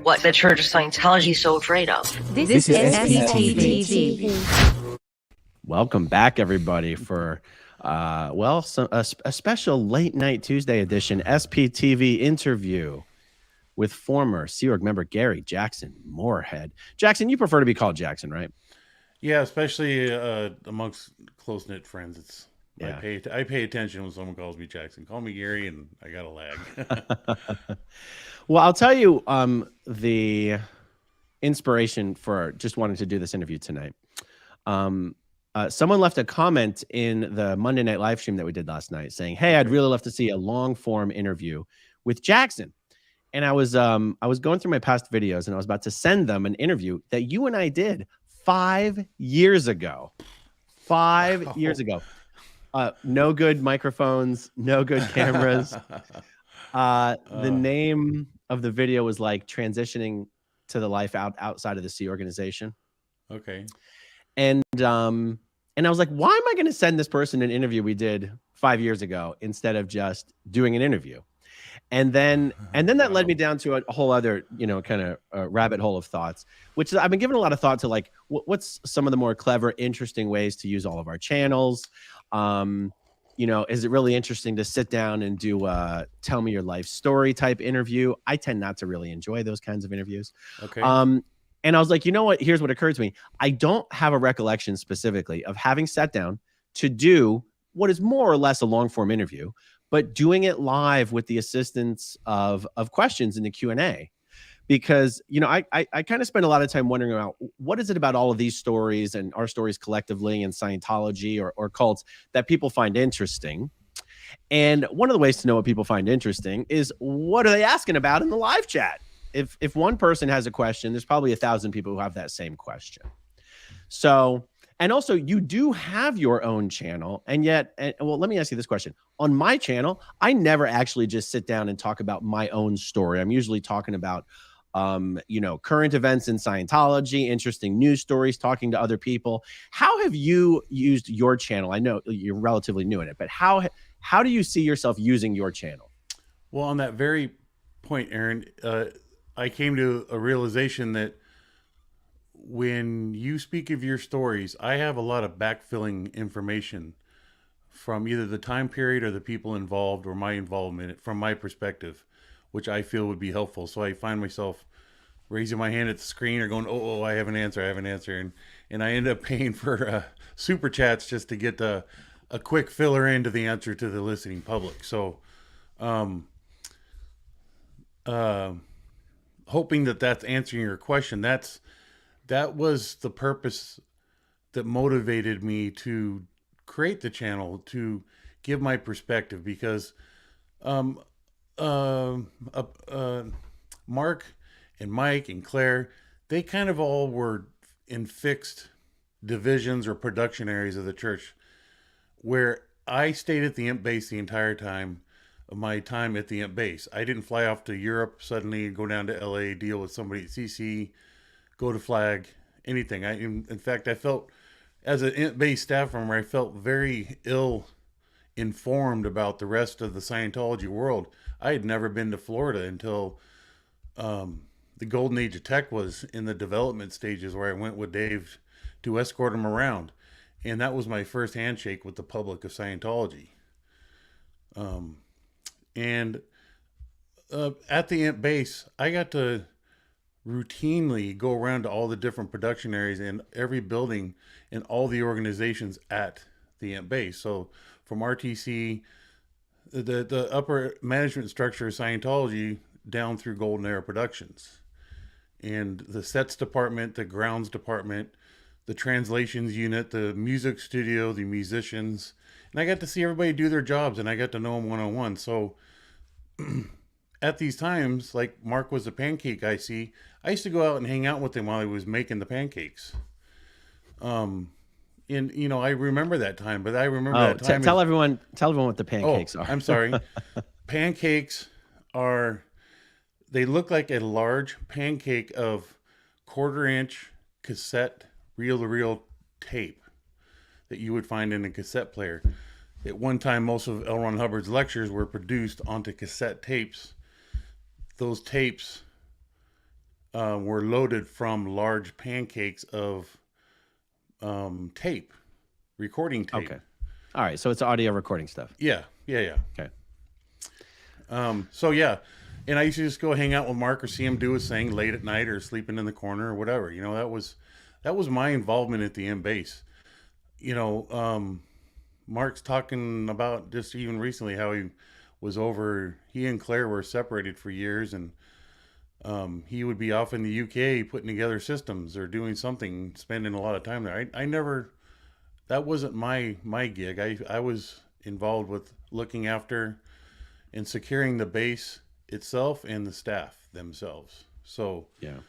what the Church of Scientology is so afraid of. This is SPTV. Welcome back, everybody, for a special late night Tuesday edition SPTV interview with former Sea Org member Gary Jackson Morehead. Jackson, you prefer to be called Jackson, right? Yeah, especially amongst close-knit friends. It's Yeah. I pay attention when someone calls me Jackson. Call me Gary, and I got a lag. Well, I'll tell you the inspiration for just wanting to do this interview tonight. Someone left a comment in the Monday night live stream that we did last night saying, "Hey, I'd really love to see a long-form interview with Jackson." And I was going through my past videos, and I was about to send them an interview that you and I did 5 years ago. 5 years ago. No good microphones, no good cameras. The name of the video was like transitioning to the life outside of the Sea organization. Okay. And I was like, why am I going to send this person an interview we did 5 years ago instead of just doing an interview? And then that led me down to a whole other, kind of rabbit hole of thoughts, which I've been giving a lot of thought to, like, what's some of the more clever, interesting ways to use all of our channels? Is it really interesting to sit down and do a tell me your life story type interview? I tend not to really enjoy those kinds of interviews. Okay. And I was like, you know what? Here's what occurred to me. I don't have a recollection specifically of having sat down to do what is more or less a long form interview, but doing it live with the assistance of questions in the Q&A. Because, I kind of spend a lot of time wondering about what is it about all of these stories and our stories collectively in Scientology or cults that people find interesting. And one of the ways to know what people find interesting is what are they asking about in the live chat? If one person has a question, there's probably 1,000 people who have that same question. So, and also you do have your own channel. And yet, well, let me ask you this question. On my channel, I never actually just sit down and talk about my own story. I'm usually talking about, current events in Scientology, interesting news stories, talking to other people. How have you used your channel? I know you're relatively new in it, but how do you see yourself using your channel? Well, on that very point, Aaron, I came to a realization that when you speak of your stories, I have a lot of backfilling information from either the time period or the people involved or my involvement from my perspective, which I feel would be helpful. So I find myself raising my hand at the screen or going, oh, I have an answer. And I end up paying for super chats just to get a quick filler into the answer to the listening public. So, hoping that that's answering your question. That was the purpose that motivated me to create the channel, to give my perspective, because Mark and Mike and Claire, they kind of all were in fixed divisions or production areas of the church, where I stayed at the Imp base the entire time of my time at the Imp base. I didn't fly off to Europe suddenly, go down to LA, deal with somebody at CC, go to Flag, anything. In fact, I felt, as an Imp base staff member, I felt very ill informed about the rest of the Scientology world. I had never been to Florida until the golden age of tech was in the development stages, where I went with Dave to escort him around. And that was my first handshake with the public of Scientology. At the Imp base, I got to routinely go around to all the different production areas in every building and all the organizations at the Imp base. So from RTC, the upper management structure of Scientology, down through Golden Era Productions, and the sets department, the grounds department, the translations unit, the music studio, the musicians. And I got to see everybody do their jobs, and I got to know them one-on-one. So at these times, like Mark was a pancake IC, I used to go out and hang out with him while he was making the pancakes. And I remember that time, but I remember that time. Tell everyone what the pancakes are. I'm sorry. Pancakes they look like a large pancake of 1/4-inch cassette reel-to-reel tape that you would find in a cassette player. At one time, most of L. Ron Hubbard's lectures were produced onto cassette tapes. Those tapes were loaded from large pancakes of tape, recording tape. Okay. All right. So it's audio recording stuff. Yeah, yeah, yeah. Okay. So yeah, and I used to just go hang out with Mark or see him do his thing late at night or sleeping in the corner or whatever. That was my involvement at the M base. You know, Mark's talking about just even recently how he was over. He and Claire were separated for years, and he would be off in the UK putting together systems or doing something, spending a lot of time there. I never. That wasn't my gig. I was involved with looking after and securing the base itself and the staff themselves. So, Yeah.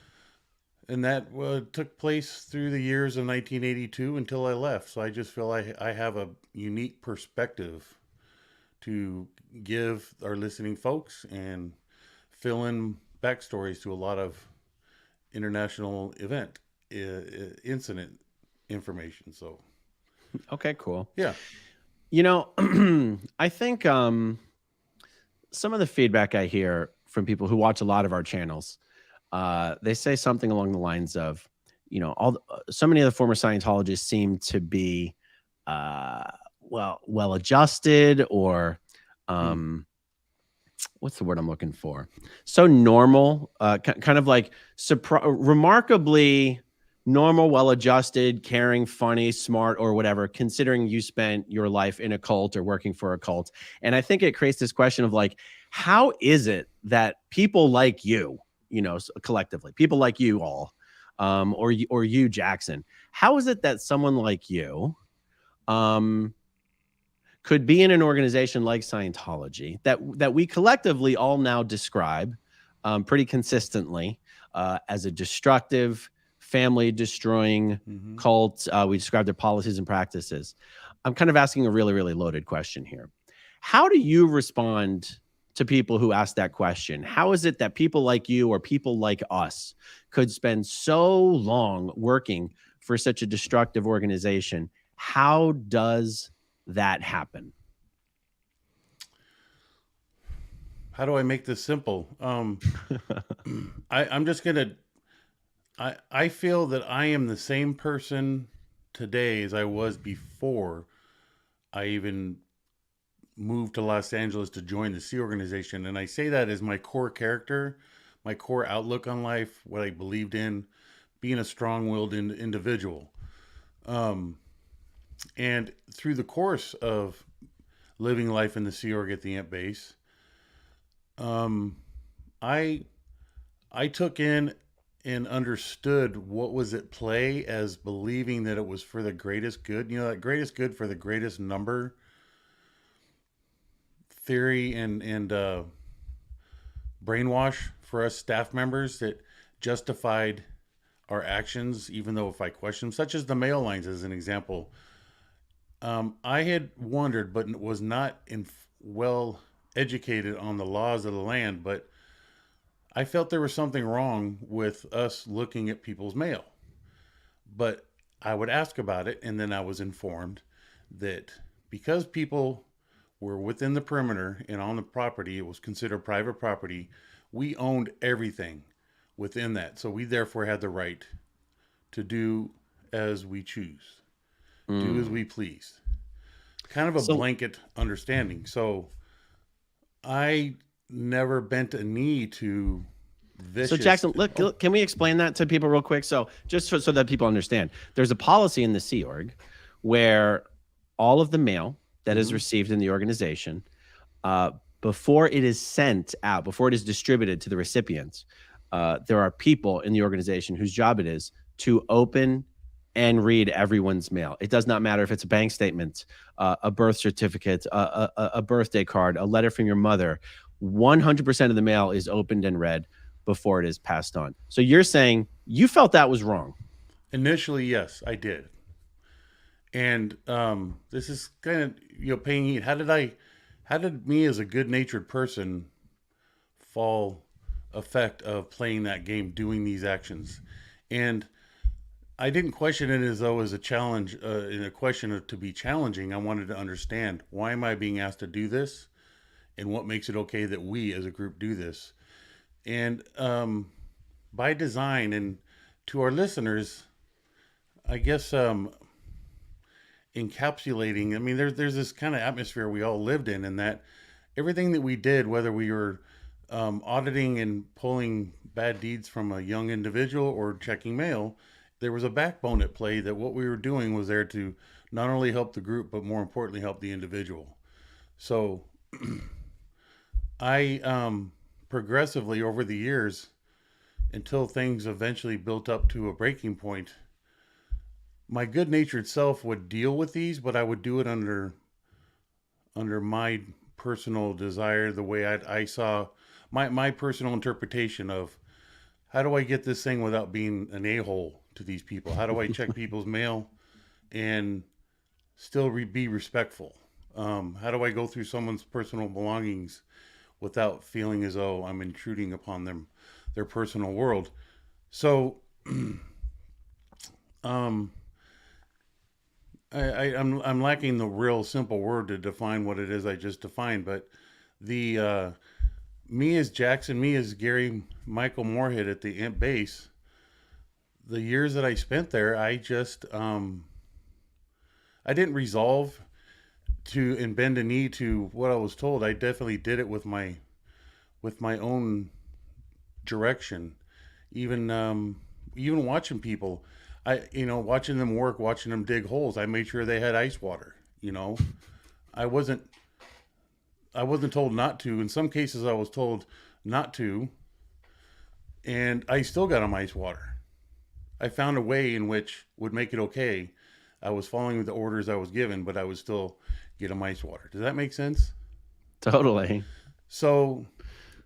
and that took place through the years of 1982 until I left. So I just feel I have a unique perspective to give our listening folks and fill in backstories to a lot of international event incident information. So, Okay, cool. yeah. You know, I think some of the feedback I hear from people who watch a lot of our channels, they say something along the lines of, you know, so many of the former Scientologists seem to be well adjusted, or what's the word I'm looking for? So normal, kind of like remarkably normal, well-adjusted, caring, funny, smart, or whatever, considering you spent your life in a cult or working for a cult. And I think it creates this question of like, how is it that people like you, you know, collectively, people like you all, or you, Jackson, how is it that someone like you, could be in an organization like Scientology that we collectively all now describe pretty consistently as a destructive, family destroying cult? We describe their policies and practices. I'm kind of asking a really, really loaded question here. How do you respond to people who ask that question? How is it that people like you or people like us could spend so long working for such a destructive organization? How does that happen? How do I make this simple? I'm just gonna. I feel that I am the same person today as I was before I even moved to Los Angeles to join the Sea organization, and I say that as my core character, my core outlook on life, what I believed in, being a strong-willed individual. And through the course of living life in the Sea Org at the Ant Base, I took in and understood what was at play as believing that it was for the greatest good. You know, that greatest good for the greatest number theory and brainwash for us staff members that justified our actions, even though if I question them, such as the mail lines as an example. I had wondered, but was not well educated on the laws of the land, but I felt there was something wrong with us looking at people's mail. But I would ask about it, and then I was informed that because people were within the perimeter and on the property, it was considered private property, we owned everything within that. So we therefore had the right to do as we choose, do as we please. Kind of a blanket understanding. So I never bent a knee to vicious. So Jackson, look, can we explain that to people real quick? So just so that people understand, there's a policy in the Sea Org where all of the mail that is received in the organization, before it is sent out, before it is distributed to the recipients, there are people in the organization whose job it is to open and read everyone's mail. It does not matter if it's a bank statement, a birth certificate, a birthday card, a letter from your mother. 100% of the mail is opened and read before it is passed on. So you're saying you felt that was wrong? Initially, yes, I did. And this is kind of paying heed. How did me as a good-natured person fall effect of playing that game, doing these actions? And I didn't question it as though as a challenge, in a question of to be challenging. I wanted to understand, why am I being asked to do this, and what makes it okay that we as a group do this? And by design. And to our listeners, I guess encapsulating. I mean, there's this kind of atmosphere we all lived in that everything that we did, whether we were auditing and pulling bad deeds from a young individual or checking mail, there was a backbone at play that what we were doing was there to not only help the group, but more importantly, help the individual. So I progressively over the years, until things eventually built up to a breaking point, my good natured self would deal with these, but I would do it under my personal desire, the way I saw my personal interpretation of how do I get this thing without being an a-hole to these people? How do I check people's mail and still be respectful? How do I go through someone's personal belongings without feeling as though I'm intruding upon their personal world? So, um, I'm lacking the real simple word to define what it is I just defined, but the me as Jackson, me as Gary Michael Morehead at the base, the years that I spent there, I just I didn't resolve to and bend a knee to what I was told. I definitely did it with my own direction. Even watching people, watching them work, watching them dig holes, I made sure they had ice water. I wasn't I wasn't told not to. In some cases, I was told not to, and I still got them ice water. I found a way in which would make it okay. I was following the orders I was given, but I would still get them ice water. Does that make sense? Totally. So,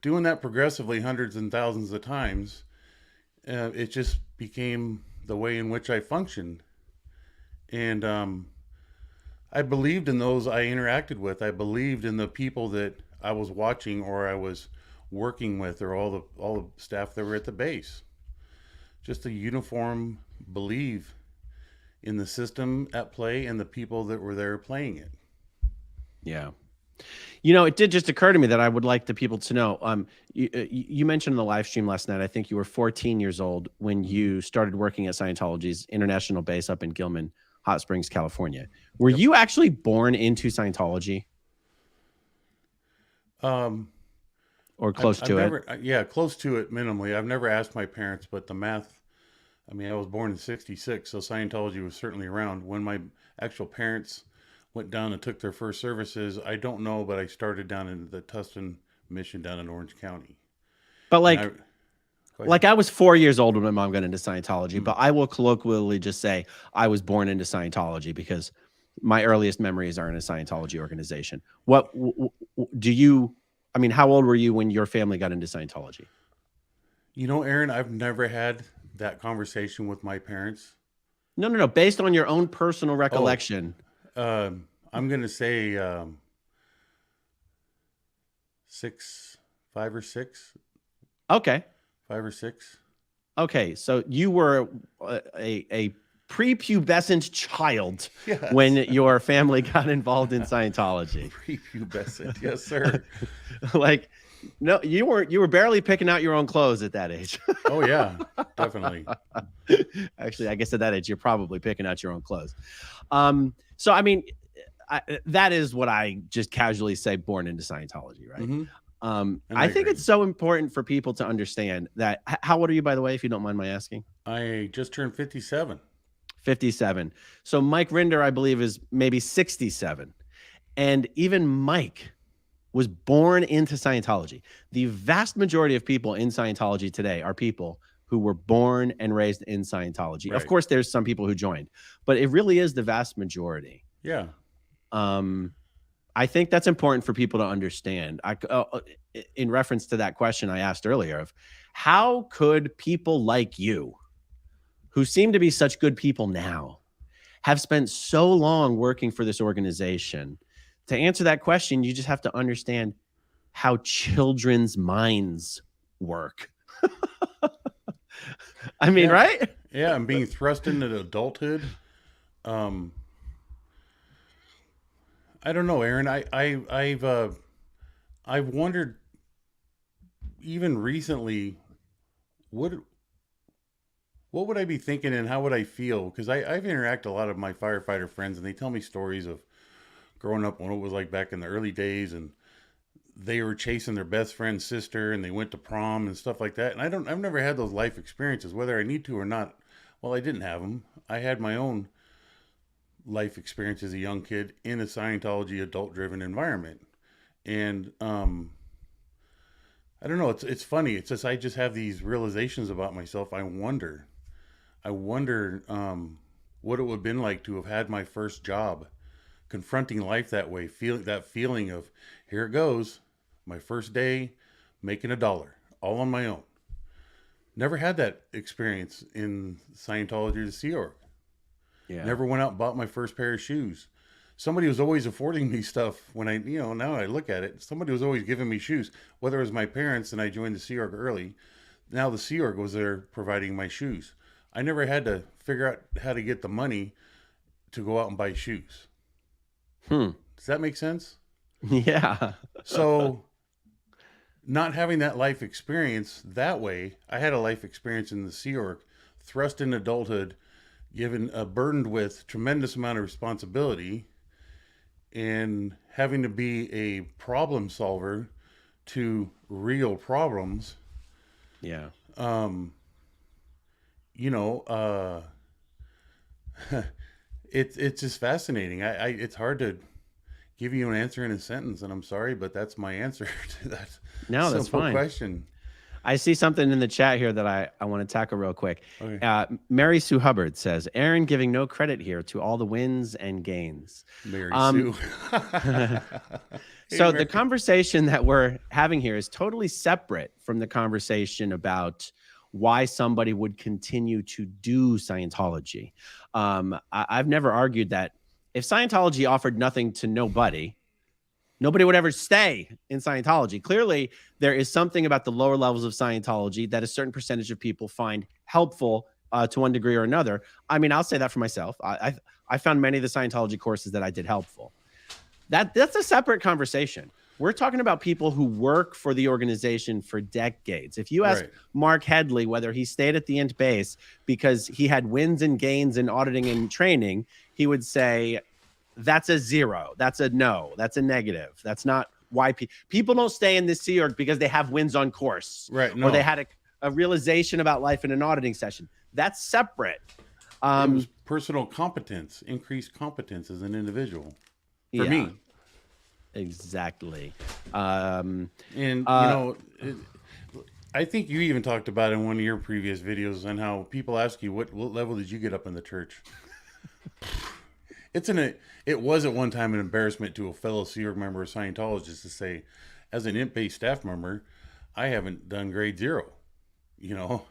doing that progressively, hundreds and thousands of times, it just became the way in which I functioned. And I believed in those I interacted with. I believed in the people that I was watching or I was working with, or all the staff that were at the base. Just a uniform belief in the system at play and the people that were there playing it. Yeah. It did just occur to me that I would like the people to know. You mentioned in the live stream last night, I think you were 14 years old when you started working at Scientology's international base up in Gilman, Hot Springs, California. Were you actually born into Scientology? Or close to it? Yeah, close to it minimally. I've never asked my parents, but the math, I mean, I was born in 66, so Scientology was certainly around. When my actual parents went down and took their first services, I don't know, but I started down in the Tustin mission down in Orange County. But I was 4 years old when my mom got into Scientology, but I will colloquially just say I was born into Scientology because my earliest memories are in a Scientology organization. How old were you when your family got into Scientology? Aaron, I've never had that conversation with my parents. No. Based on your own personal recollection. I'm going to say 5 or 6. Okay. 5 or 6. Okay. So you were a prepubescent child Yes. when your family got involved in Scientology. Prepubescent. Yes, sir. No, you were barely picking out your own clothes at that age. Oh yeah, definitely. Actually, I guess at that age, you're probably picking out your own clothes. So, that is what I just casually say, born into Scientology, right? Mm-hmm. I think it's so important for people to understand that. How old are you, by the way, if you don't mind my asking? I just turned 57. 57. So Mike Rinder, I believe, is maybe 67. And even Mike was born into Scientology. The vast majority of people in Scientology today are people who were born and raised in Scientology. Right. Of course, there's some people who joined, but it really is the vast majority. Yeah. I think that's important for people to understand. In reference to that question I asked earlier of how could people like you, who seem to be such good people now, have spent so long working for this organization? To answer that question, you just have to understand how children's minds work. Right? Yeah, I'm being thrust into adulthood. I don't know, Aaron. I've wondered even recently, what would I be thinking and how would I feel? Because I've interacted a lot of my firefighter friends, and they tell me stories of growing up when it was like back in the early days, and they were chasing their best friend's sister, and they went to prom and stuff like that. And I've never had those life experiences, whether I need to or not. Well, I didn't have them. I had my own life experience as a young kid in a Scientology adult-driven environment, and I don't know. It's funny. It's just I just have these realizations about myself. I wonder what it would have been like to have had my first job, confronting life that way, feeling that feeling of here it goes, my first day, making $1, all on my own. Never had that experience in Scientology or the Sea Org. Yeah. Never went out and bought my first pair of shoes. Somebody was always affording me stuff when now I look at it. Somebody was always giving me shoes, whether it was my parents and I joined the Sea Org early. Now the Sea Org was there providing my shoes. I never had to figure out how to get the money to go out and buy shoes. Does that make sense? Yeah. So not having that life experience that way, I had a life experience in the Sea Org, thrust in adulthood, given burdened with tremendous amount of responsibility, and having to be a problem solver to real problems. Yeah. It's just fascinating. It's hard to give you an answer in a sentence, and I'm sorry, but that's my answer to that. No, that's simple fine. question. I see something in the chat here that I want to tackle real quick. Okay. Mary Sue Hubbard says, Aaron giving no credit here to all the wins and gains. Mary Sue. So the conversation that we're having here is totally separate from the conversation about why somebody would continue to do Scientology. I've never argued that if Scientology offered nothing to nobody would ever stay in Scientology. Clearly, there is something about the lower levels of Scientology that a certain percentage of people find helpful to one degree or another. I mean, I'll say that for myself. I found many of the Scientology courses that I did helpful. That's a separate conversation. We're talking about people who work for the organization for decades. If you ask Mark Headley whether he stayed at the Int base because he had wins and gains in auditing and training, he would say, that's a 0. That's a no. That's a negative. That's not why people don't stay in this Sea Org because they have wins on course. Right. No. Or they had a realization about life in an auditing session. That's separate. It was personal competence, increased competence as an individual. For me. Exactly. I think you even talked about in one of your previous videos on how people ask you, what level did you get up in the church? It was at one time an embarrassment to a fellow Sea Org member of Scientologists to say, as an Int-based staff member, I haven't done grade 0. You know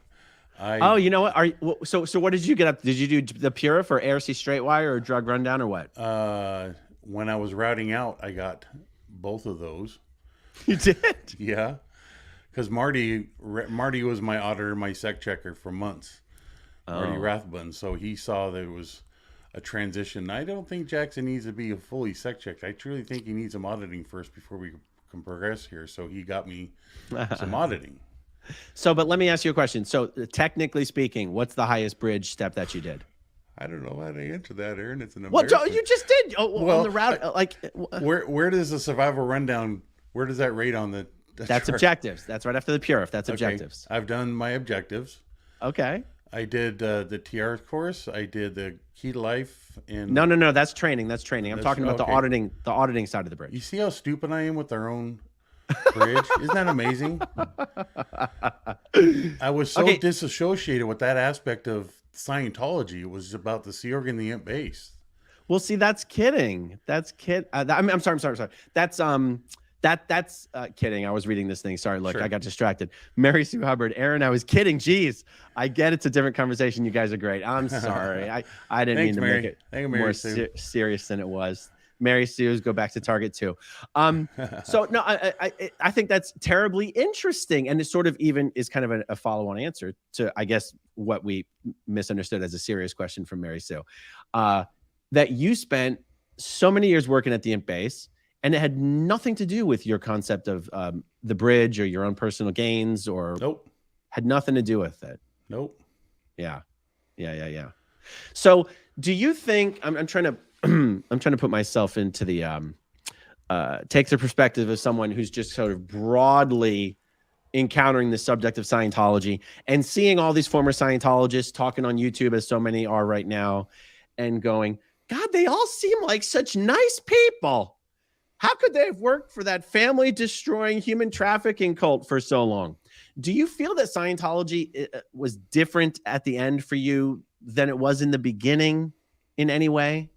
what? So what did you get up? Did you do the Purif or ARC Straightwire or Drug Rundown or what? When I was routing out, I got both of those. You did? Yeah, because Marty was my auditor, my sec checker for months. Marty Rathbun, so he saw that it was a transition. I don't think Jackson needs to be a fully sec checked. I truly think he needs some auditing first before we can progress here. So he got me some auditing. So, but let me ask you a question. So technically speaking, what's the highest bridge step that you did? I don't know how to answer that, Aaron. It's an embarrassment. Well, you just did. On the route, where does the survival rundown? Where does that rate on the? That's chart? Objectives. That's right after the Purif. That's objectives. I've done my objectives. Okay. I did the TR course. I did the Key to Life. And no. That's training. I'm talking about the auditing side of the bridge. You see how stupid I am with our own bridge? Isn't that amazing? I was so disassociated with that aspect of Scientology. It was about the Sea Org and the Int base. Well, see, that's kidding. I'm sorry. That's kidding. I was reading this thing. Sorry, look, Sure. I got distracted. Mary Sue Hubbard, Aaron, I was kidding. Jeez, I get it's a different conversation. You guys are great. I'm sorry. I didn't mean to make it more serious than it was. Mary Sue's go back to Target too. So no, I think that's terribly interesting, and it sort of even is kind of a follow-on answer to, I guess, what we misunderstood as a serious question from Mary Sue, that you spent so many years working at the Int base, and it had nothing to do with your concept of the bridge or your own personal gains, or nope, had nothing to do with it. Nope. Yeah. Yeah. So, do you think I'm trying to I'm trying to put myself into the take the perspective of someone who's just sort of broadly encountering the subject of Scientology and seeing all these former Scientologists talking on YouTube, as so many are right now, and going, God, they all seem like such nice people. How could they have worked for that family destroying human trafficking cult for so long? Do you feel that Scientology was different at the end for you than it was in the beginning in any way?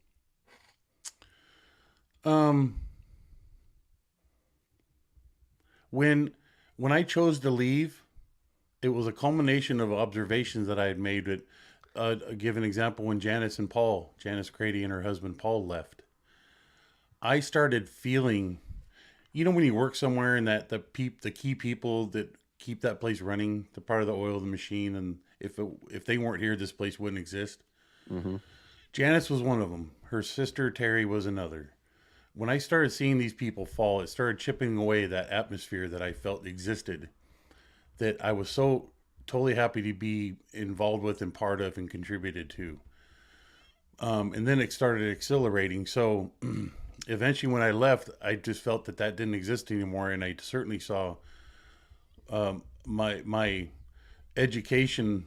Um, when I chose to leave, it was a culmination of observations that I had made. That give an example, when Janice Crady and her husband Paul left, I started feeling, when you work somewhere and that the key people that keep that place running, the part of the oil of the machine, and if they weren't here, this place wouldn't exist. Mm-hmm. Janice was one of them. Her sister Terry was another. When I started seeing these people fall, it started chipping away that atmosphere that I felt existed, that I was so totally happy to be involved with and part of and contributed to. And then it started accelerating. So eventually when I left, I just felt that didn't exist anymore. And I certainly saw my education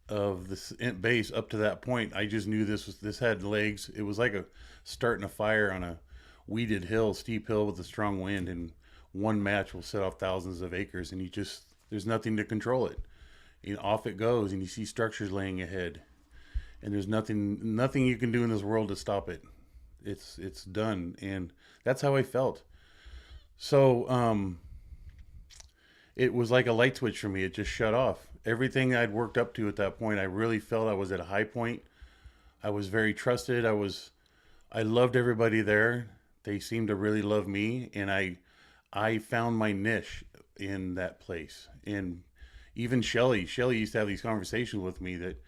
of this base up to that point. I just knew this had legs. It was like starting a fire on a weeded hill, steep hill with a strong wind, and one match will set off thousands of acres, and there's nothing to control it. Off it goes, and you see structures laying ahead, and there's nothing you can do in this world to stop it. It's done, and that's how I felt. So it was like a light switch for me. It just shut off. Everything I'd worked up to at that point, I really felt I was at a high point. I was very trusted. I loved everybody there. They seemed to really love me, and I found my niche in that place. And even Shelly used to have these conversations with me that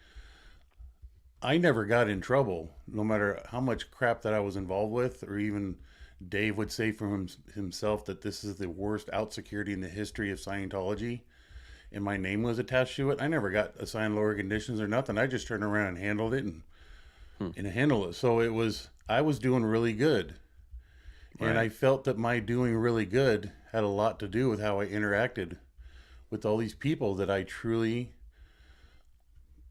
I never got in trouble, no matter how much crap that I was involved with, or even Dave would say from himself that this is the worst out security in the history of Scientology, and my name was attached to it. I never got assigned lower conditions or nothing. I just turned around and handled it and handled it. So I was doing really good. Right. And I felt that my doing really good had a lot to do with how I interacted with all these people, that I truly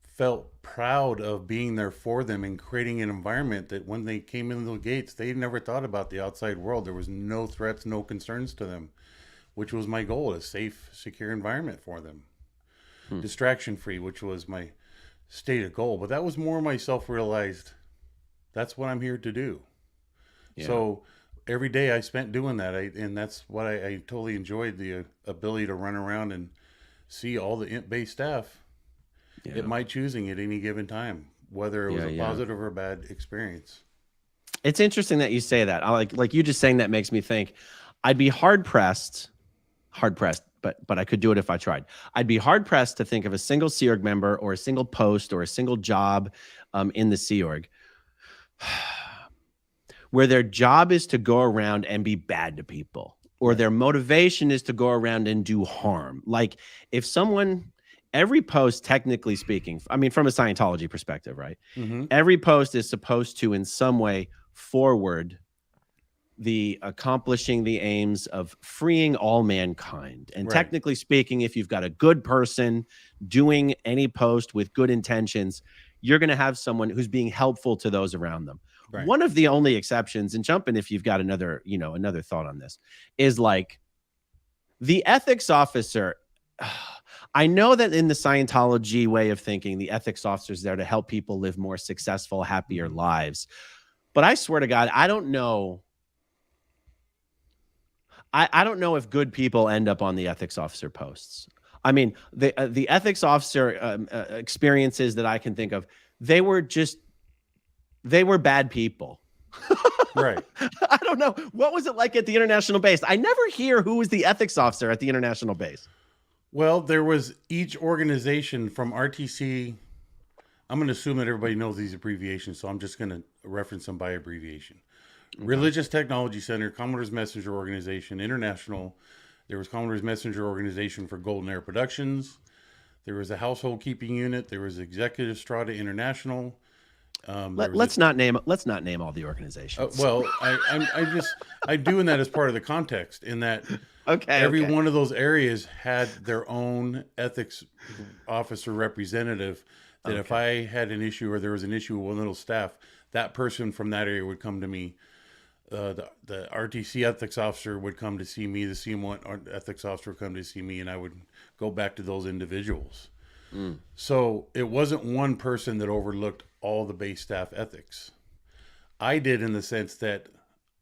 felt proud of being there for them and creating an environment that when they came in the gates, they never thought about the outside world. There was no threats, no concerns to them, which was my goal, a safe, secure environment for them. Distraction free, which was my stated goal. But that was more my self-realized, that's what I'm here to do. Yeah. So every day I spent doing that. And that's what I totally enjoyed, the ability to run around and see all the INT-based staff at my choosing at any given time, whether it was a positive or bad experience. It's interesting that you say that. I like you just saying that makes me think I'd be hard pressed, but I could do it if I tried. I'd be hard pressed to think of a single Sea Org member or a single post or a single job in the Sea Org where their job is to go around and be bad to people, or their motivation is to go around and do harm. Like if someone, every post, technically speaking, I mean, from a Scientology perspective, right? Mm-hmm. Every post is supposed to, in some way, forward the accomplishing the aims of freeing all mankind. And technically speaking, if you've got a good person doing any post with good intentions, you're going to have someone who's being helpful to those around them. Right. One of the only exceptions, and jump in if you've got another thought on this, is like the ethics officer. I know that in the Scientology way of thinking, the ethics officer is there to help people live more successful, happier lives. But I swear to God, I don't know. I don't know if good people end up on the ethics officer posts. I mean, the ethics officer experiences that I can think of, they were bad people. Right. I don't know. What was it like at the international base? I never hear who was the ethics officer at the international base. Well, there was each organization from RTC. I'm going to assume that everybody knows these abbreviations, so I'm just going to reference them by abbreviation. Okay. Religious Technology Center, Commodore's Messenger Organization, International. There was Commodore's Messenger Organization for Golden Air Productions. There was a household keeping unit. There was Executive Strata International. Let's not name all the organizations. Well, I'm doing that as part of the context in that every Okay. one of those areas had their own ethics officer representative. That if I had an issue or there was an issue with one little staff, that person from that area would come to me. The RTC ethics officer would come to see me. The CM1 ethics officer would come to see me, and I would go back to those individuals. So it wasn't one person that overlooked all the base staff ethics. I did, in the sense that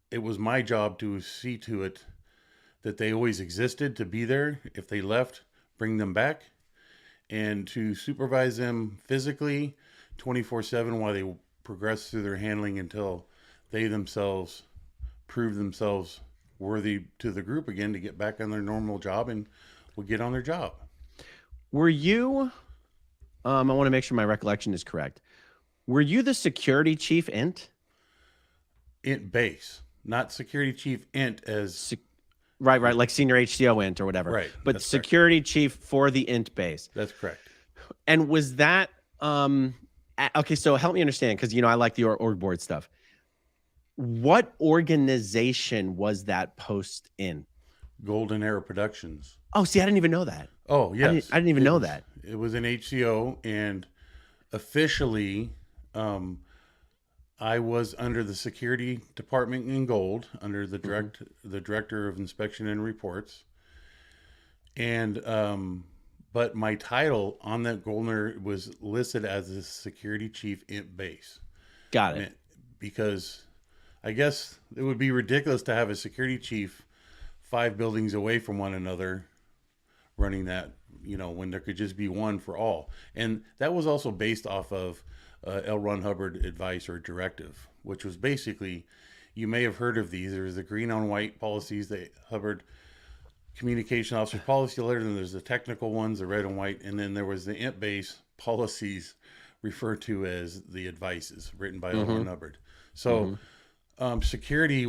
it was my job to see to it that they always existed, to be there. If they left, bring them back, and to supervise them physically 24/7 while they progress through their handling until they themselves prove themselves worthy to the group again to get back on their normal job and would get on their job. Were you, I want to make sure my recollection is correct. Were you the security chief int? Int base, not security chief int as... Right, like senior HCO int or whatever. Right. But security chief for the int base. That's correct. And was that, okay, so help me understand, because, I like the org board stuff. What organization was that post in? Golden Era Productions. Oh, see, I didn't even know that. Oh, yes. I didn't even know that. It was an HCO, and officially, I was under the security department in Gold, under the director of inspection and reports. And, but my title on that Goldner was listed as the security chief int base. Got it. Because I guess it would be ridiculous to have a security chief 5 buildings away from one another running that, when there could just be one for all. And that was also based off of L. Ron Hubbard advice or directive, which was basically, you may have heard of these. There's the green on white policies that Hubbard communication officer policy letter, and there's the technical ones, the red and white, and then there was the int base policies referred to as the advices written by L. Ron Hubbard. So security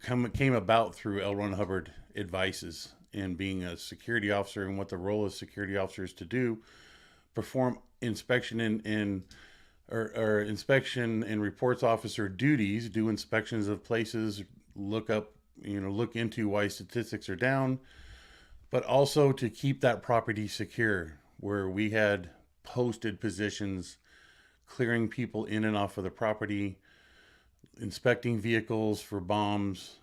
came about through L. Ron Hubbard advices, and being a security officer and what the role of security officers to do, perform inspection or inspection and reports officer duties, do inspections of places, look into why statistics are down, but also to keep that property secure, where we had posted positions, clearing people in and off of the property, inspecting vehicles for bombs,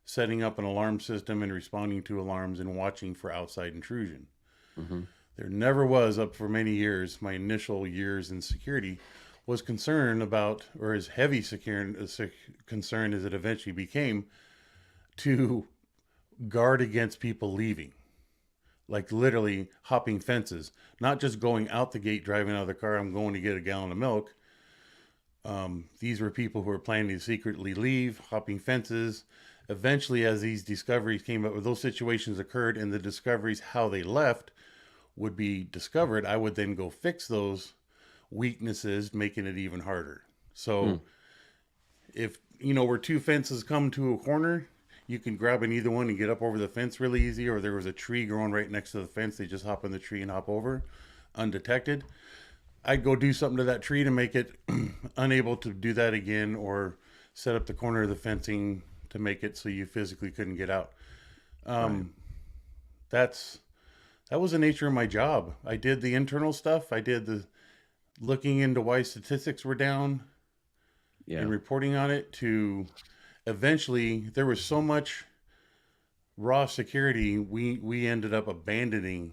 setting up an alarm system and responding to alarms, and watching for outside intrusion. There never was, up for many years, my initial years in security, was concerned about, or as heavy concern as it eventually became, to guard against people leaving. Like literally hopping fences, not just going out the gate, driving out of the car, I'm going to get a gallon of milk. These were people who were planning to secretly leave, hopping fences. Eventually, as these discoveries came up, or those situations occurred, and the discoveries, how they left, would be discovered, I would then go fix those weaknesses, making it even harder. So if, where 2 fences come to a corner, you can grab in either one and get up over the fence really easy, or there was a tree growing right next to the fence, they just hop in the tree and hop over undetected. I'd go do something to that tree to make it unable to do that again, or set up the corner of the fencing to make it so you physically couldn't get out. That was the nature of my job. I did the internal stuff. I did the looking into why statistics were down and reporting on it, to eventually, there was so much raw security, we ended up abandoning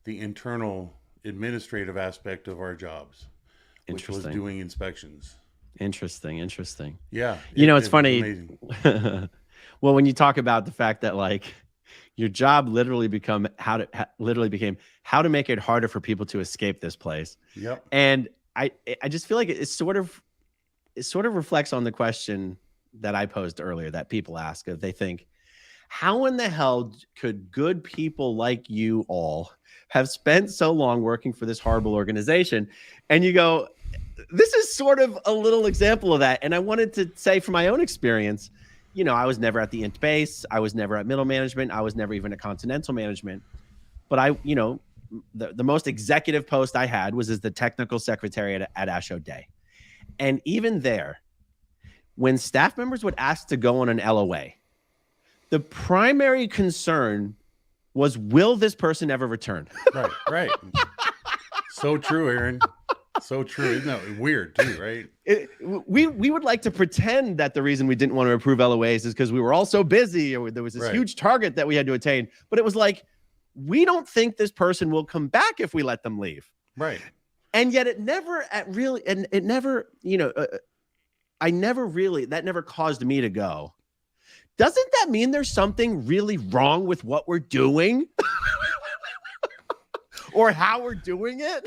the internal administrative aspect of our jobs, which was doing inspections. Interesting. Yeah. It's funny. Well, when you talk about the fact that your job literally became how to make it harder for people to escape this place. Yep. And I just feel like it sort of reflects on the question that I posed earlier that people ask, if they think, how in the hell could good people like you all have spent so long working for this horrible organization? And you go, this is sort of a little example of that. And I wanted to say, from my own experience, I was never at the int base. I was never at middle management. I was never even at continental management. but the most executive post I had was as the technical secretary at Ash O'Day. And even there, when staff members would ask to go on an LOA, the primary concern was, will this person ever return? Right. So true, Aaron. So true. Isn't that weird too, right? We would like to pretend that the reason we didn't want to approve LOAs is because we were all so busy, or there was this huge target that we had to attain. But it was like, we don't think this person will come back if we let them leave. Right. And yet that never caused me to go, doesn't that mean there's something really wrong with what we're doing? Or how we're doing it?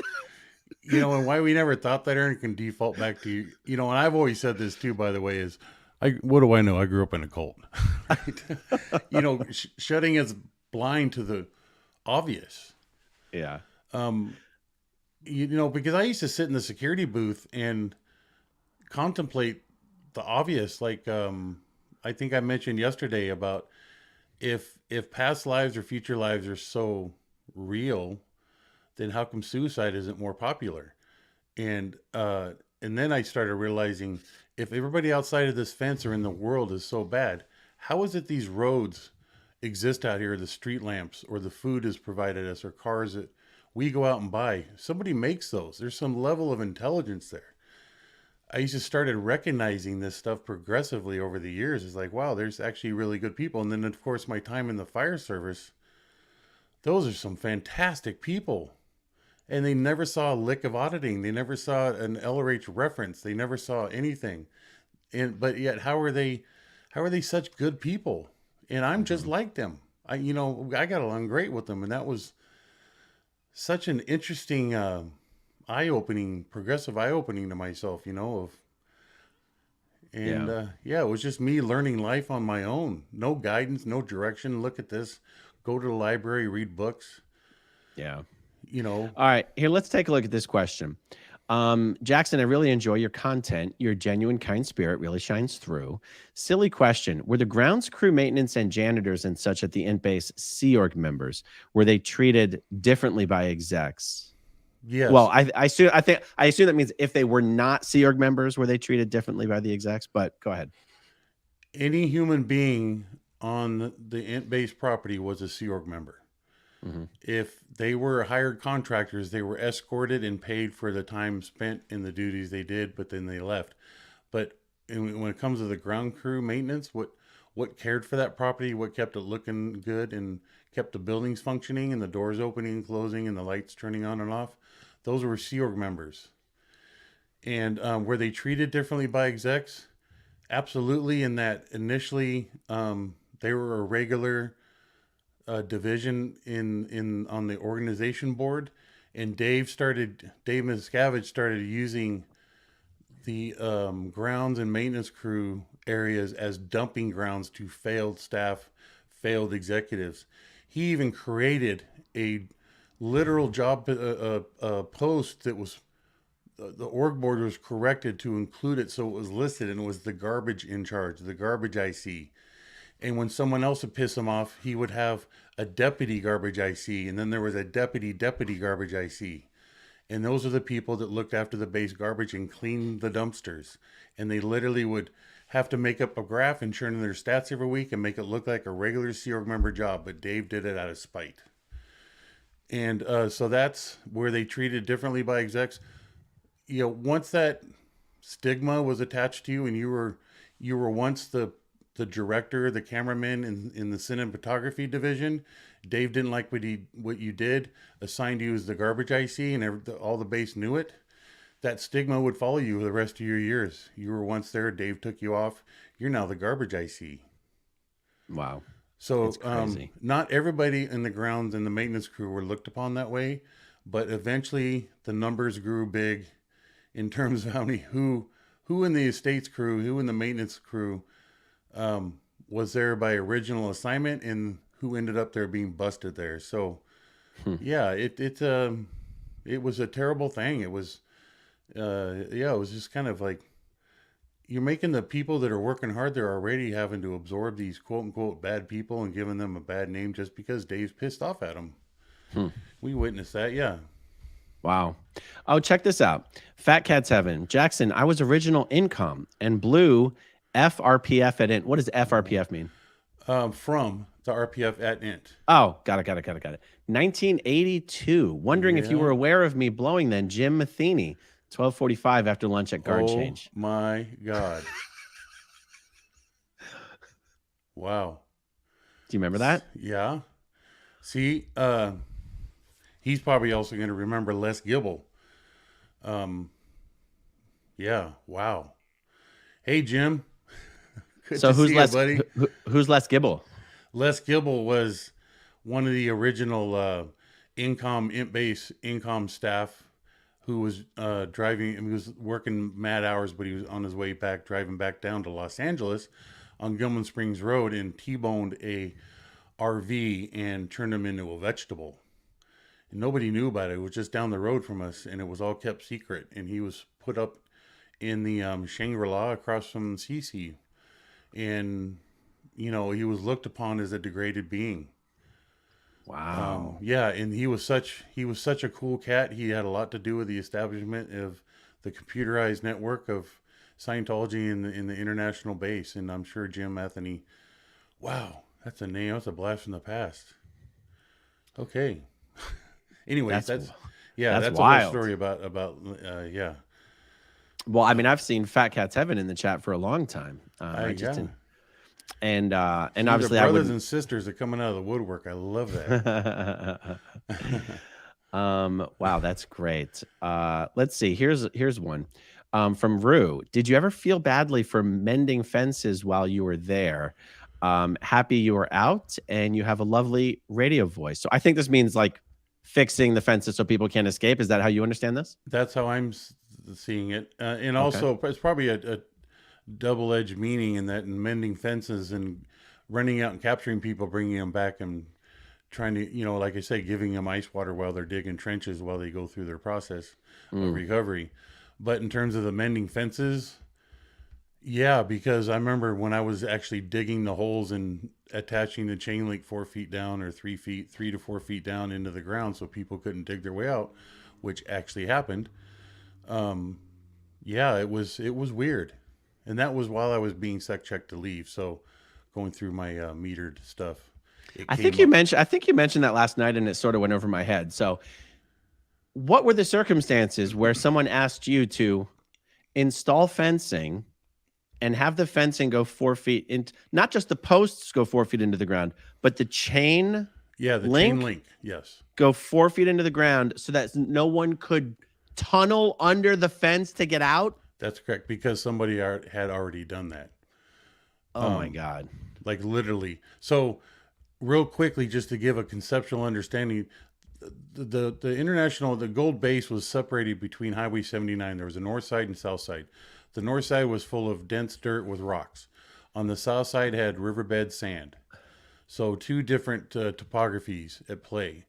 And why we never thought that, Aaron, can default back to, and I've always said this too, by the way, is what do I know? I grew up in a cult. Right? Shutting us blind to the obvious. Yeah. Because I used to sit in the security booth and contemplate the obvious. Like, I think I mentioned yesterday about if past lives or future lives are so real, then how come suicide isn't more popular? And then I started realizing, if everybody outside of this fence or in the world is so bad, how is it these roads exist out here, the street lamps, or the food is provided us, or cars that we go out and buy? Somebody makes those. There's some level of intelligence there. I used to started recognizing this stuff progressively over the years. It's like, wow, there's actually really good people. And then, of course, my time in the fire service, those are some fantastic people. And they never saw a lick of auditing. They never saw an LRH reference. They never saw anything. But yet, how are they such good people? And I'm just like them. I got along great with them. And that was such an interesting, progressive eye-opening to myself, it was just me learning life on my own. No guidance, no direction. Look at this. Go to the library, read books. Yeah. All right, here, let's take a look at this question. Jackson, I really enjoy your content. Your genuine, kind spirit really shines through. Silly question. Were the grounds crew, maintenance, and janitors and such at the Int Base Sea Org members, were they treated differently by execs? Yes. Well, I assume that means if they were not Sea Org members, were they treated differently by the execs? But go ahead. Any human being on the Int Base property was a Sea Org member. Mm-hmm. If they were hired contractors, they were escorted and paid for the time spent in the duties they did, but then they left. But when it comes to the ground crew maintenance, what cared for that property, what kept it looking good and kept the buildings functioning and the doors opening and closing and the lights turning on and off, those were Sea Org members. And were they treated differently by execs? Absolutely. In that initially they were a regular division in on the organization board, and Dave Miscavige started using the grounds and maintenance crew areas as dumping grounds to failed staff, failed executives. He even created a literal job post that was the org board was corrected to include it, so it was listed, and it was the garbage in charge, the garbage IC. And when someone else would piss him off, he would have a deputy garbage IC, and then there was a deputy garbage IC. And those are the people that looked after the base garbage and cleaned the dumpsters. And they literally would have to make up a graph and turn in their stats every week and make it look like a regular Sea Org member job. But Dave did it out of spite. And so that's where they treated differently by execs. Once that stigma was attached to you, and you were once the director, the cameraman in the cinematography division, Dave didn't like what you did, assigned you as the garbage IC, and all the base knew it. That stigma would follow you the rest of your years. You were once there, Dave took you off. You're now the garbage IC. Wow. So not everybody in the grounds and the maintenance crew were looked upon that way, but eventually the numbers grew big in terms of who in the estates crew, who in the maintenance crew was there by original assignment, and who ended up there being busted there. So yeah, it was a terrible thing. It was it was just kind of like, you're making the people that are working hard, they're already having to absorb these quote unquote bad people and giving them a bad name just because Dave's pissed off at them. Hmm. We witnessed that. Yeah. Wow. Oh, check this out. Fat Cat's Heaven. Jackson, I was original income and blue FRPF at int. What does FRPF mean? From the RPF at int. Oh, got it. 1982. Wondering if you were Yeah. aware of me blowing then. Jim Matheny, 12:45 after lunch at guard Oh change. my God. Wow. Do you remember that? Yeah. See, he's probably also going to remember Les Gibble. Yeah. Wow. Hey, Jim. Good So to who's see Les you, buddy. who's Les Gibble? Les Gibble was one of the original int base incom staff who was driving. He was working mad hours, but he was on his way back, driving back down to Los Angeles on Gilman Springs Road, and T-boned a RV and turned him into a vegetable. And nobody knew about it. It was just down the road from us, and it was all kept secret. And he was put up in the Shangri-La across from CC, and he was looked upon as a degraded being. Wow. Yeah, and he was such a cool cat. He had a lot to do with the establishment of the computerized network of Scientology in the international base. And I'm sure Jim Anthony. Wow, that's a name. That's a blast from the past. Okay. Anyways, that's wild. a whole story about yeah. Well, I mean, I've seen Fat Cat's Heaven in the chat for a long time. Yeah. And See, obviously, the I brothers would. and sisters are coming out of the woodwork. I love that. Wow, that's great. Let's see. Here's one from Rue. Did you ever feel badly for mending fences while you were there? Happy you were out and you have a lovely radio voice. So I think this means like fixing the fences so people can't escape. Is that how you understand this? That's how I'm seeing it, and also it's probably a double-edged meaning in that, in mending fences and running out and capturing people, bringing them back and trying to, like I say, giving them ice water while they're digging trenches while they go through their process of recovery. But in terms of the mending fences, yeah, because I remember when I was actually digging the holes and attaching the chain link 4 feet down or 3 to 4 feet down into the ground so people couldn't dig their way out, which actually happened. Yeah, it was weird. And that was while I was being sec checked to leave. So going through my metered stuff. I think you mentioned that last night and it sort of went over my head. So what were the circumstances where someone asked you to install fencing and have the fencing go 4 feet in, not just the posts go 4 feet into the ground, but the chain chain link, yes, go 4 feet into the ground so that no one could tunnel under the fence to get out? That's correct, because somebody had already done that. Oh my God. Like literally. So real quickly, just to give a conceptual understanding, the gold base was separated between Highway 79. There was a north side and south side. The north side was full of dense dirt with rocks. On the south side had riverbed sand. So two different topographies at play.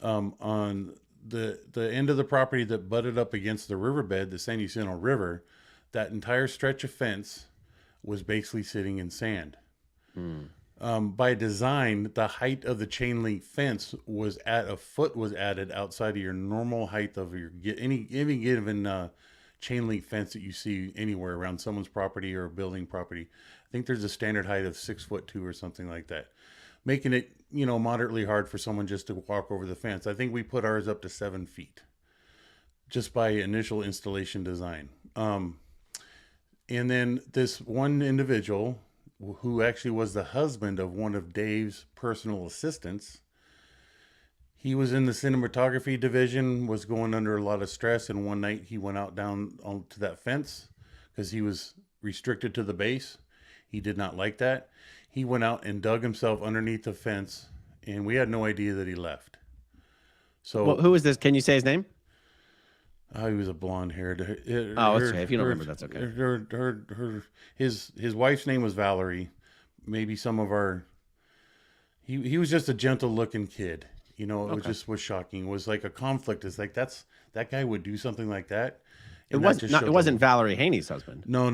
On the end of the property that butted up against the riverbed, the San Jacinto River, that entire stretch of fence was basically sitting in sand. By design, the height of the chain link fence was at a foot was added outside of your normal height of your any given chain link fence that you see anywhere around someone's property or a building property. I think there's a standard height of 6'2" or something like that, making it moderately hard for someone just to walk over the fence. I think we put ours up to 7 feet just by initial installation design. And then this one individual, who actually was the husband of one of Dave's personal assistants, he was in the cinematography division, was going under a lot of stress, and one night he went out down to that fence because he was restricted to the base. He did not like that. He went out and dug himself underneath the fence, and we had no idea that he left. So, well, who is this? Can you say his name? He was a blonde-haired. Okay. If you don't remember, that's okay. His wife's name was Valerie. Maybe some of our. He was just a gentle-looking kid. It was shocking. It was like a conflict. It's like that guy would do something like that. It wasn't Valerie Haney's husband. No.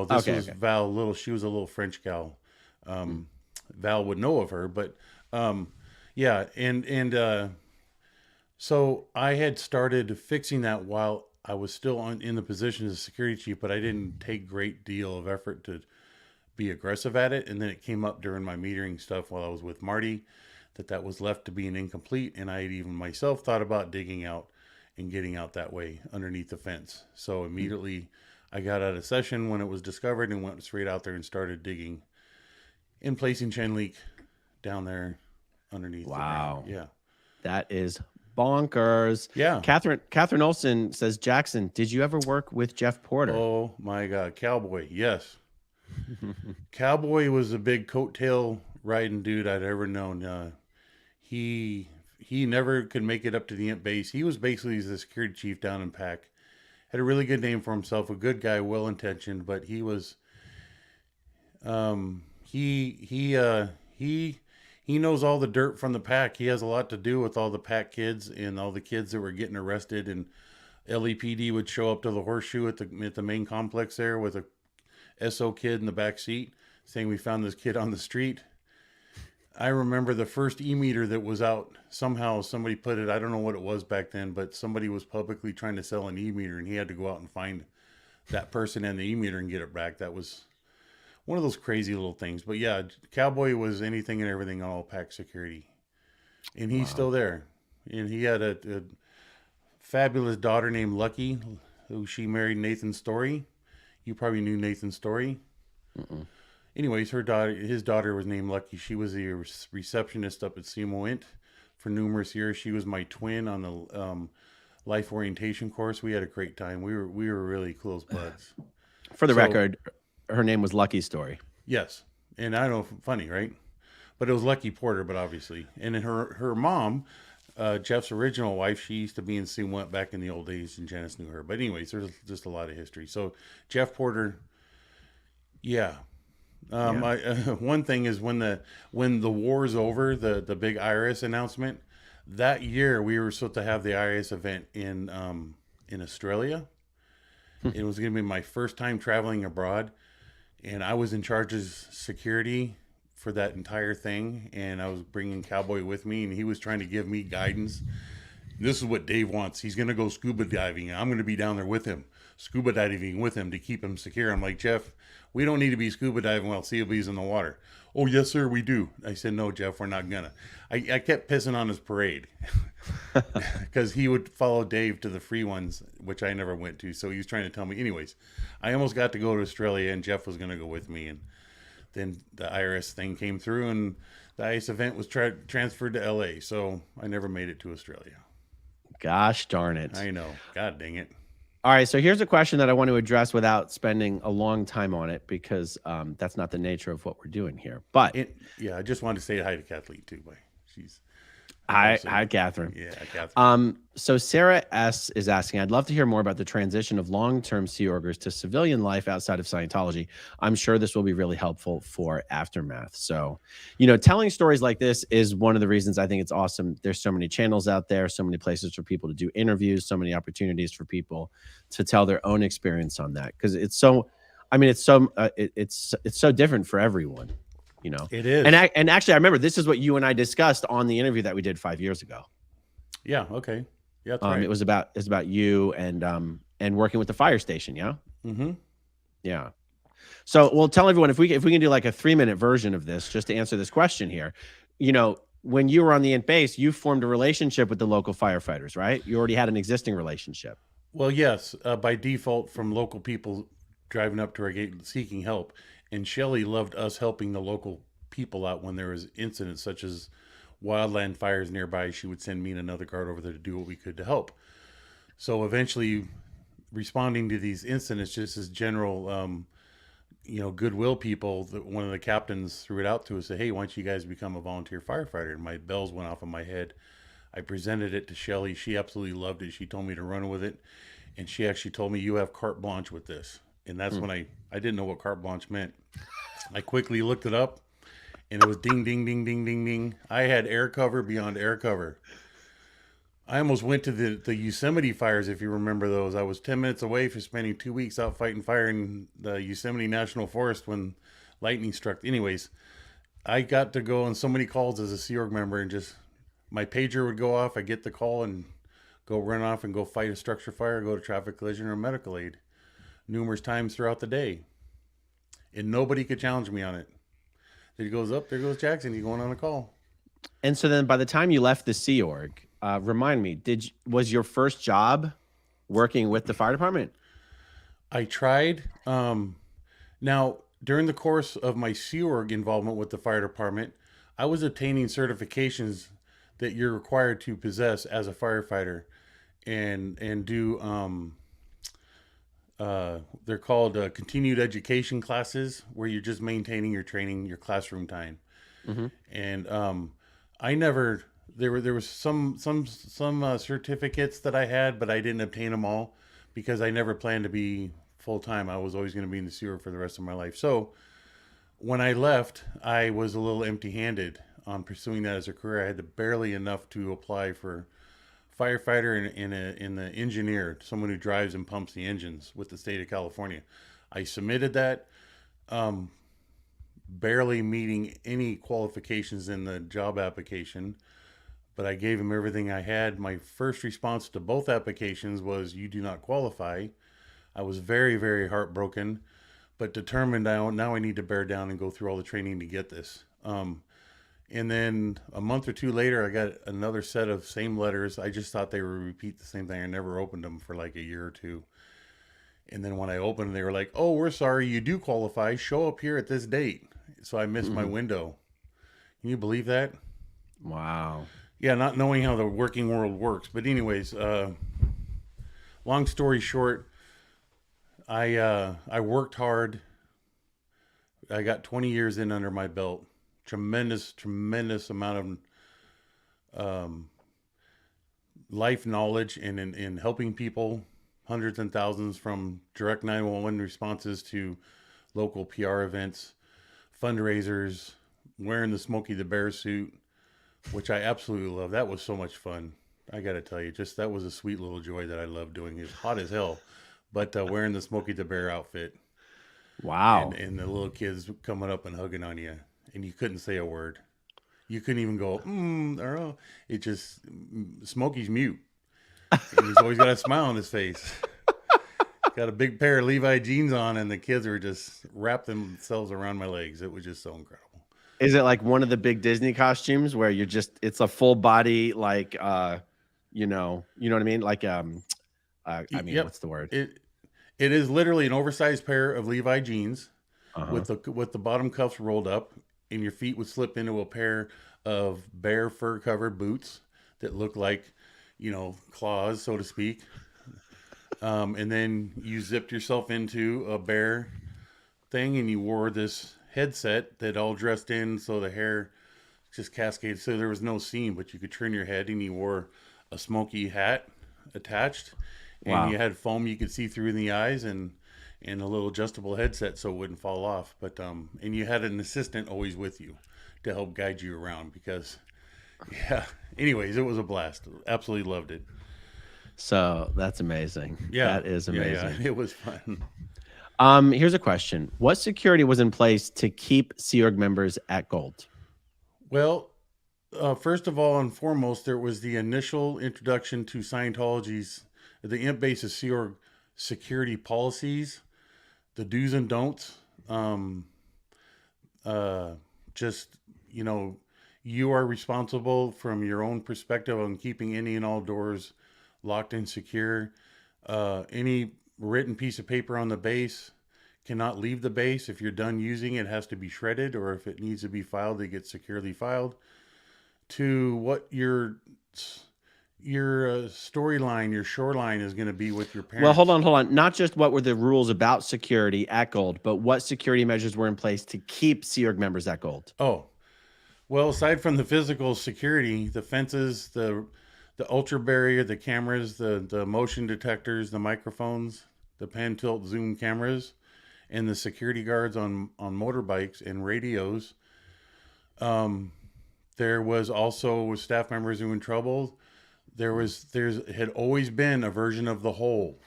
This was Val. She was a little French gal. Val would know of her, but yeah, and So I had started fixing that while I was still in the position as a security chief, but I didn't take great deal of effort to be aggressive at it. And then it came up during my metering stuff while I was with Marty that was left to be an incomplete. And I had even myself thought about digging out and getting out that way underneath the fence. So immediately I got out of session when it was discovered and went straight out there and started digging and placing chain leak down there underneath. Wow. The ground. Yeah. That is bonkers. Yeah. Catherine Olson says, Jackson, did you ever work with Jeff Porter? Oh my God. Cowboy. Yes. Cowboy was a big coattail riding dude I'd ever known. He never could make it up to the Imp base. He was basically the security chief down in Pack. Had a really good name for himself, a good guy, well intentioned, but he was he knows all the dirt from the Pack. He has a lot to do with all the Pack kids and all the kids that were getting arrested, and LAPD would show up to the Horseshoe at the main complex there with a SO kid in the back seat saying we found this kid on the street. I remember the first e-meter that was out. Somehow somebody put it, I don't know what it was back then, but somebody was publicly trying to sell an e-meter and he had to go out and find that person and the e-meter and get it back. That was one of those crazy little things. But yeah, Cowboy was anything and everything on all Pack security. And he's still there. And he had a fabulous daughter named Lucky, who she married Nathan Story. You probably knew Nathan Story. Anyways, his daughter was named Lucky. She was the receptionist up at SEMO Int for numerous years. She was my twin on the life orientation course. We had a great time. We were really close buds. For the record, her name was Lucky Story. Yes, and I don't know, funny, right? But it was Lucky Porter, but obviously, and then her mom, Jeff's original wife, she used to be in SEMO Int back in the old days, and Janice knew her. But anyways, there's just a lot of history. So Jeff Porter, yeah. One thing is when the war's over, the big IRS announcement, that year we were supposed to have the IRS event in Australia. It was going to be my first time traveling abroad, and I was in charge of security for that entire thing, and I was bringing Cowboy with me, and he was trying to give me guidance. This is what Dave wants. He's going to go scuba diving. I'm going to be down there with him, scuba diving with him to keep him secure. I'm like, Jeff, we don't need to be scuba diving while CLB's in the water. Oh, yes, sir, we do. I said, no, Jeff, we're not gonna. I kept pissing on his parade because he would follow Dave to the free ones, which I never went to. So he was trying to tell me. Anyways, I almost got to go to Australia, and Jeff was going to go with me. And then the IRS thing came through, and the ICE event was transferred to LA. So I never made it to Australia. Gosh darn it. I know. God dang it. All right, so here's a question that I want to address without spending a long time on it because that's not the nature of what we're doing here. But I just wanted to say hi to Kathleen too. She's hi, Catherine. Yeah, Catherine. So Sarah S is asking, I'd love to hear more about the transition of long-term Sea Orgers to civilian life outside of Scientology. I'm sure this will be really helpful for Aftermath. So, telling stories like this is one of the reasons I think it's awesome. There's so many channels out there, so many places for people to do interviews, so many opportunities for people to tell their own experience on that. Because it's so different for everyone. It is. And actually, I remember this is what you and I discussed on the interview that we did 5 years ago. Yeah. Okay. Yeah. That's right. It was about you and working with the fire station. Yeah. Mm-hmm. Yeah. So we'll tell everyone if we can do like a 3-minute version of this, just to answer this question here. When you were on the Int base, you formed a relationship with the local firefighters, right? You already had an existing relationship. Well, yes, by default from local people driving up to our gate seeking help. And Shelley loved us helping the local people out when there was incidents such as wildland fires nearby. She would send me and another guard over there to do what we could to help. So eventually responding to these incidents, just as general, goodwill people, one of the captains threw it out to us, said, hey, why don't you guys become a volunteer firefighter? And my bells went off in my head. I presented it to Shelley. She absolutely loved it. She told me to run with it. And she actually told me, you have carte blanche with this. And that's when I didn't know what carte blanche meant. I quickly looked it up, and it was ding, ding, ding, ding, ding, ding. I had air cover beyond air cover. I almost went to the Yosemite fires, if you remember those. I was 10 minutes away from spending 2 weeks out fighting fire in the Yosemite National Forest when lightning struck. Anyways, I got to go on so many calls as a Sea Org member and just My pager would go off. I get the call and go run off and go fight a structure fire, go to traffic collision or medical aid numerous times throughout the day. And nobody could challenge me on it. There he goes up. There goes Jackson. He's going on a call. And so then by the time you left the Sea Org, remind me, was your first job working with the fire department? I tried. Now, during the course of my Sea Org involvement with the fire department, I was obtaining certifications that you're required to possess as a firefighter, and do they're called continued education classes, where you're just maintaining your training, your classroom time. Mm-hmm. And I never there was some certificates that I had, but I didn't obtain them all because I never planned to be full time. I was always going to be in the Sea Org for the rest of my life. So when I left, I was a little empty handed on pursuing that as a career. I had barely enough to apply for firefighter and the engineer, someone who drives and pumps the engines with the state of California. I submitted that, barely meeting any qualifications in the job application, but I gave him everything I had. My first response to both applications was, "You do not qualify." I was very, very heartbroken, but determined now I need to bear down and go through all the training to get this. And then a month or two later, I got another set of same letters. I just thought they would repeat the same thing. I never opened them for like a year or two. And then when I opened them, they were like, "Oh, we're sorry, you do qualify. Show up here at this date." So I missed my window. Can you believe that? Wow. Yeah, not knowing how the working world works. But anyways, long story short, I worked hard. I got 20 years in under my belt. Tremendous amount of life knowledge in helping people, hundreds and thousands, from direct 911 responses to local PR events, fundraisers, wearing the Smokey the Bear suit, which I absolutely love. That was so much fun. I got to tell you, just that was a sweet little joy that I loved doing. It's hot as hell, but wearing the Smokey the Bear outfit. Wow. And the little kids coming up and hugging on you, and you couldn't say a word. You couldn't even go, or oh. It just, Smokey's mute. And he's always got a smile on his face. Got a big pair of Levi jeans on, and the kids were just wrapped themselves around my legs. It was just so incredible. Is it like one of the big Disney costumes where it's a full body, like, you know what I mean? Like, Yep. what's the word? It is literally an oversized pair of Levi jeans Uh-huh. with the bottom cuffs rolled up, and your feet would slip into a pair of bear fur covered boots that look like, claws, so to speak. And then you zipped yourself into a bear thing, and you wore this headset that all dressed in so the hair just cascaded, so there was no seam, but you could turn your head, and you wore a smoky hat attached, and Wow. you had foam you could see through in the eyes, and a little adjustable headset so it wouldn't fall off. But and you had an assistant always with you to help guide you around because, yeah. Anyways, it was a blast. Absolutely loved it. So that's amazing. Yeah, That is amazing. Yeah, it was fun. Here's a question. What security was in place to keep Sea Org members at Gold? Well, first of all and foremost, there was the initial introduction to Scientology's, the Imp Base's Sea Org security policies, the do's and don'ts. Just, you are responsible from your own perspective on keeping any and all doors locked and secure. Any written piece of paper on the base cannot leave the base. If you're done using it, it has to be shredded, or if it needs to be filed, it gets securely filed. To what your storyline, your shoreline is going to be with your parents. Well, hold on. Not just what were the rules about security at Gold, but what security measures were in place to keep Sea Org members at Gold? Oh, well, aside from the physical security, the fences, the ultra barrier, the cameras, the motion detectors, the microphones, the pan tilt zoom cameras, and the security guards on motorbikes and radios. There was also staff members who were in trouble. There had always been a version of the hole.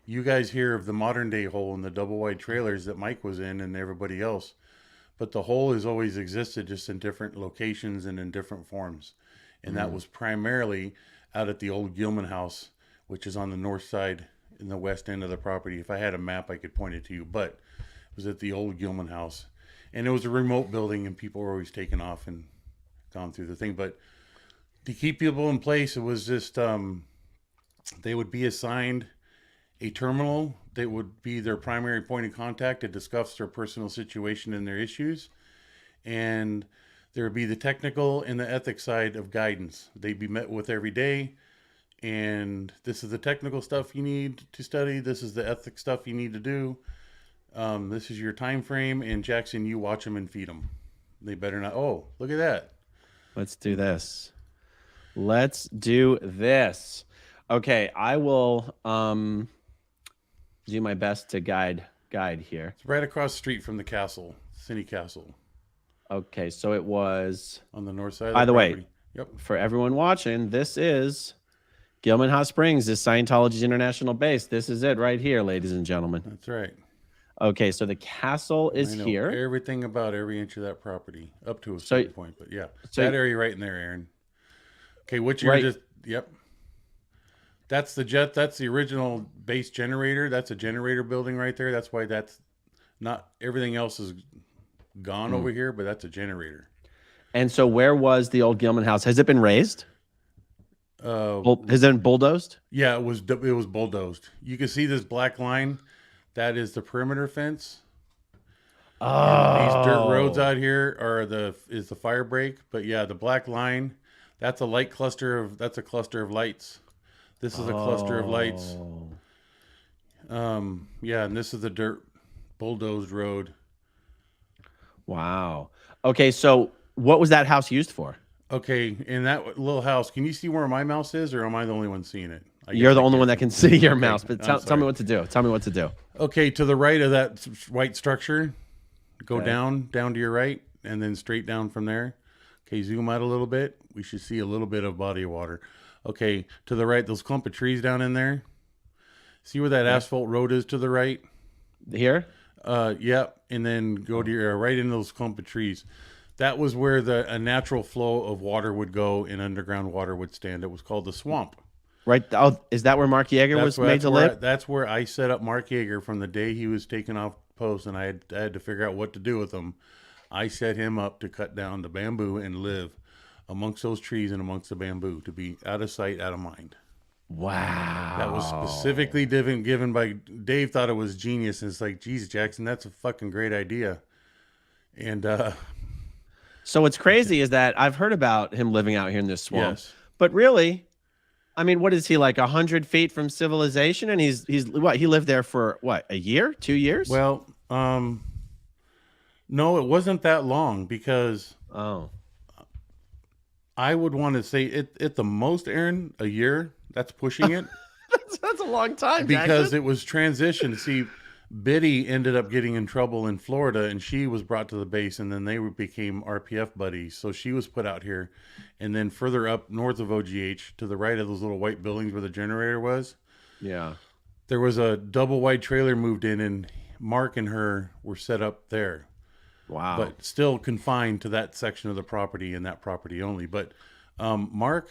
You guys hear of the modern day hole in the double wide trailers that Mike was in and everybody else. But the hole has always existed, just in different locations and in different forms. and that was primarily out at the old Gilman house, which is on the north side in the west end of the property. If I had a map, I could point it to you, but it was at the old Gilman house, and it was a remote building, and people were always taking off and gone through the thing. But to keep people in place, it was just they would be assigned a terminal that would be their primary point of contact to discuss their personal situation and their issues. And there would be the technical and the ethics side of guidance. They'd be met with every day. And this is the technical stuff you need to study. This is the ethics stuff you need to do. This is your time frame. And Jackson, you watch them and feed them. They better not. Oh, look at that. Let's do this. Let's do this. Okay, I will do my best to guide here. It's right across the street from the castle, City Castle. Okay, so it was on the north side. By the way, yep. For everyone watching, this is Gilman Hot Springs, is Scientology's international base. This is it right here, ladies and gentlemen. That's right. Okay, so the castle is here. Everything about every inch of that property up to a certain point, but yeah, so that area right in there, Aaron. Okay, what you're just yep. That's the jet. That's the original base generator. That's a generator building right there. That's why that's not everything else is gone over here, but that's a generator. And so, where was the old Gilman house? Has it been razed? Has it been bulldozed? Yeah, it was bulldozed. You can see this black line. That is the perimeter fence. Oh, and these dirt roads out here is the fire break. But yeah, the black line. That's a cluster of lights. This is a cluster of lights. Yeah, and this is the dirt bulldozed road. Wow. Okay, so what was that house used for? Okay, in that little house, can you see where my mouse is, or am I the only one seeing it? You're the only one that can see your mouse, but tell me what to do. Tell me what to do. Okay, to the right of that white structure, go down to your right, and then straight down from there. Okay, zoom out a little bit. We should see a little bit of body of water. Okay, to the right, those clump of trees down in there. See where that asphalt road is to the right? Here? Yep. And then go to your right into those clump of trees. That was where a natural flow of water would go and underground water would stand. It was called the swamp. Right. Oh, is that where Mark Yeager was made to live? That's where I set up Mark Yeager from the day he was taken off post, and I had to figure out what to do with him. I set him up to cut down the bamboo and live amongst those trees and amongst the bamboo, to be out of sight, out of mind. Wow. That was specifically given by Dave. Thought it was genius. And it's like, geez, Jackson, that's a fucking great idea. And so what's crazy is that I've heard about him living out here in this swamp. Yes. But really, I mean, what is he, like 100 feet from civilization? And he's what? He lived there for what, a year, 2 years? Well, no, it wasn't that long, because I would want to say at the most, Aaron, a year. That's pushing it. that's a long time, because Jackson. it was transition. See, Biddy ended up getting in trouble in Florida, and she was brought to the base, and then they became RPF buddies. So she was put out here, and then further up north of OGH, to the right of those little white buildings where the generator was. Yeah, there was a double wide trailer moved in, and Mark and her were set up there. Wow. But still confined to that section of the property and that property only. But Mark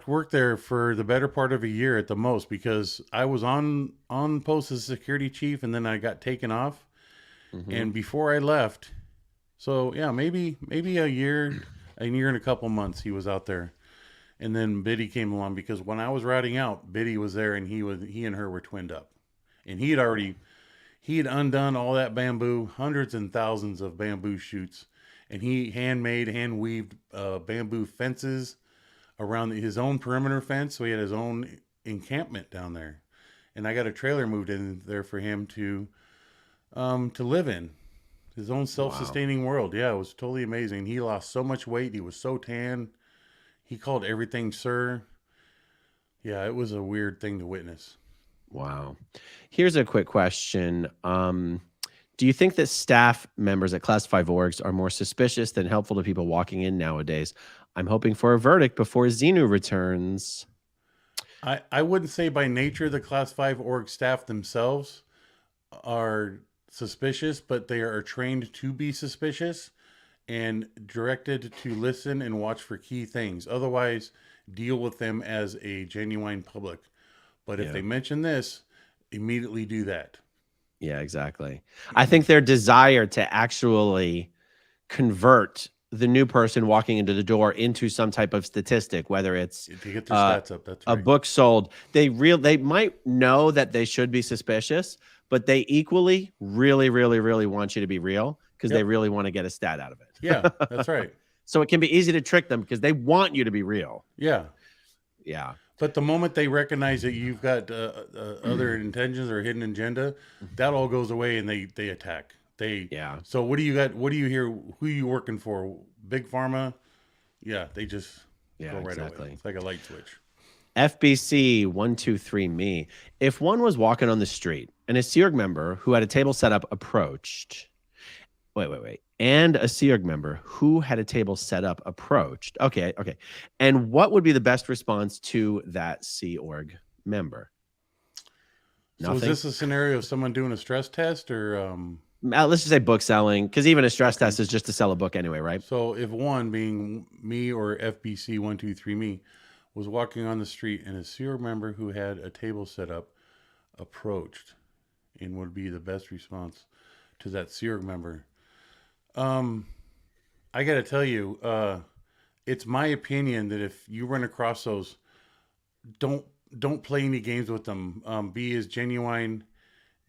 worked there for the better part of a year at the most, because I was on post as security chief, and then I got taken off. Mm-hmm. And before I left, so yeah, maybe a year and a couple months he was out there. And then Biddy came along, because when I was riding out, Biddy was there, and he and her were twinned up. And he had undone all that bamboo, hundreds and thousands of bamboo shoots, and he hand weaved bamboo fences around his own perimeter fence. So he had his own encampment down there, and I got a trailer moved in there for him to live in, his own self-sustaining world. Yeah, it was totally amazing. He lost so much weight. He was so tan. He called everything sir. Yeah, it was a weird thing to witness. Wow. Here's a quick question. Do you think that staff members at Class 5 orgs are more suspicious than helpful to people walking in nowadays? I'm hoping for a verdict before Xenu returns. I wouldn't say by nature the Class 5 org staff themselves are suspicious, but they are trained to be suspicious. and directed to listen and watch for key things. Otherwise, deal with them as a genuine public. But if Yeah. they mention this, immediately do that. Yeah, exactly. I think their desire to actually convert the new person walking into the door into some type of statistic, whether it's To get their uh, stats up. That's a right. book sold. They might know that they should be suspicious, but they equally really, really, really want you to be real because they Yep. really want to get a stat out of Yeah, it. that's right. So it can be easy to trick them because they want you to be real. Yeah. Yeah. But the moment they recognize that you've got other intentions or hidden agenda, that all goes away and they attack. Yeah. So what do you got? What do you hear? Who are you working for? Big Pharma? Yeah, they just Yeah, go right exactly. away. It's like a light switch. FBC 123 me. If one was walking on the street and a Sea Org member who had a table set up approached, wait. And a Sea Org member who had a table set up approached. Okay. And what would be the best response to that Sea Org member? So is Nothing. this a scenario of someone doing a stress test or Let's just say book selling, because even a stress test is just to sell a book anyway, right? so if one being me or FBC 123 me was walking on the street and a Sea Org member who had a table set up approached and would be the best response to that Sea Org member. I got to tell you, it's my opinion that if you run across those, don't don't play any games with them. Be as genuine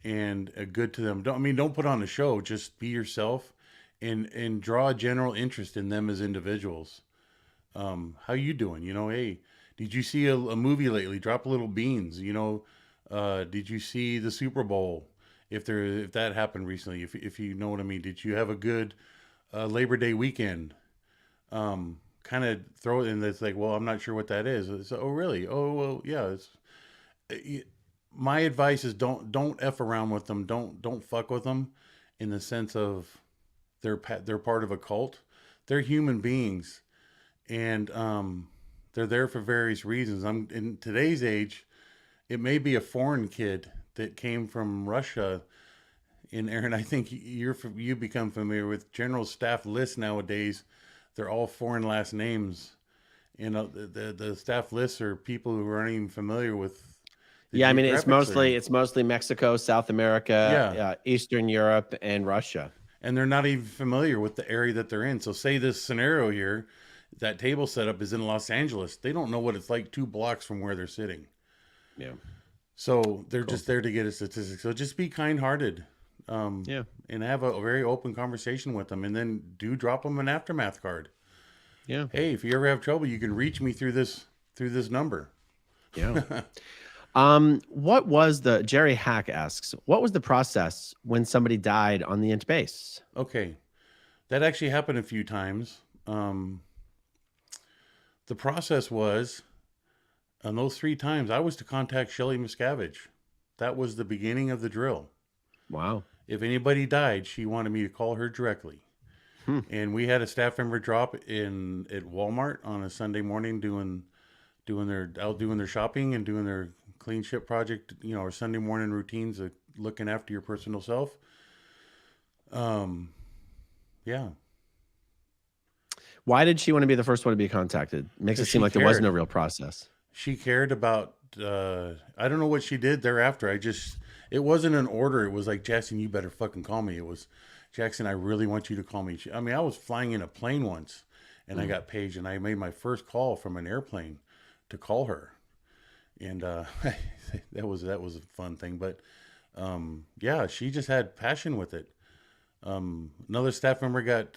and good to them. Don't put on a show. Just be yourself, and draw a general interest in them as individuals. How you doing? Hey, did you see a movie lately? Drop a little beans. Did you see the Super Bowl? If that happened recently, if you know what I mean, did you have a good Labor Day weekend? Kind of throw it in. That's like, well, I'm not sure what that is. It's, oh, really? Oh, well, yeah. My advice is don't f around with them. Don't fuck with them, in the sense of they're part of a cult. They're human beings, and they're there for various reasons. In today's age, it may be a foreign kid that came from Russia. And Aaron, I think you become familiar with general staff lists nowadays. They're all foreign last names. The staff lists are people who aren't even familiar with the Yeah, I mean it's geographics. mostly Mexico, South America, Yeah, Eastern Europe, and Russia. and they're not even familiar with the area that they're in. So say this scenario here, that table setup is in Los Angeles. They don't know what it's like 2 blocks from where they're sitting. Yeah. So they're Cool. just there to get a statistic. So just be kind-hearted, Yeah. and have a very open conversation with them, and then do drop them an aftermath card. Yeah. Hey, if you ever have trouble, you can reach me through this number. Yeah. What was Jerry Hack asks, what was the process when somebody died on the int base? Okay, that actually happened a few times. The process was, on those 3 times, I was to contact Shelly Miscavige. That was the beginning of the drill. Wow. If anybody died, she wanted me to call her directly. And we had a staff member drop in at Walmart on a Sunday morning doing their shopping and doing their clean ship project, our Sunday morning routines of looking after your personal self. Yeah. Why did she want to be the first one to be contacted? Makes it seem like there was no real process. She cared about, I don't know what she did thereafter. It wasn't an order. It was like, Jackson, you better fucking call me. It was, Jackson, I really want you to call me. I was flying in a plane once and I got paged, and I made my first call from an airplane to call her. And that was a fun thing. But yeah, she just had passion with it. Another staff member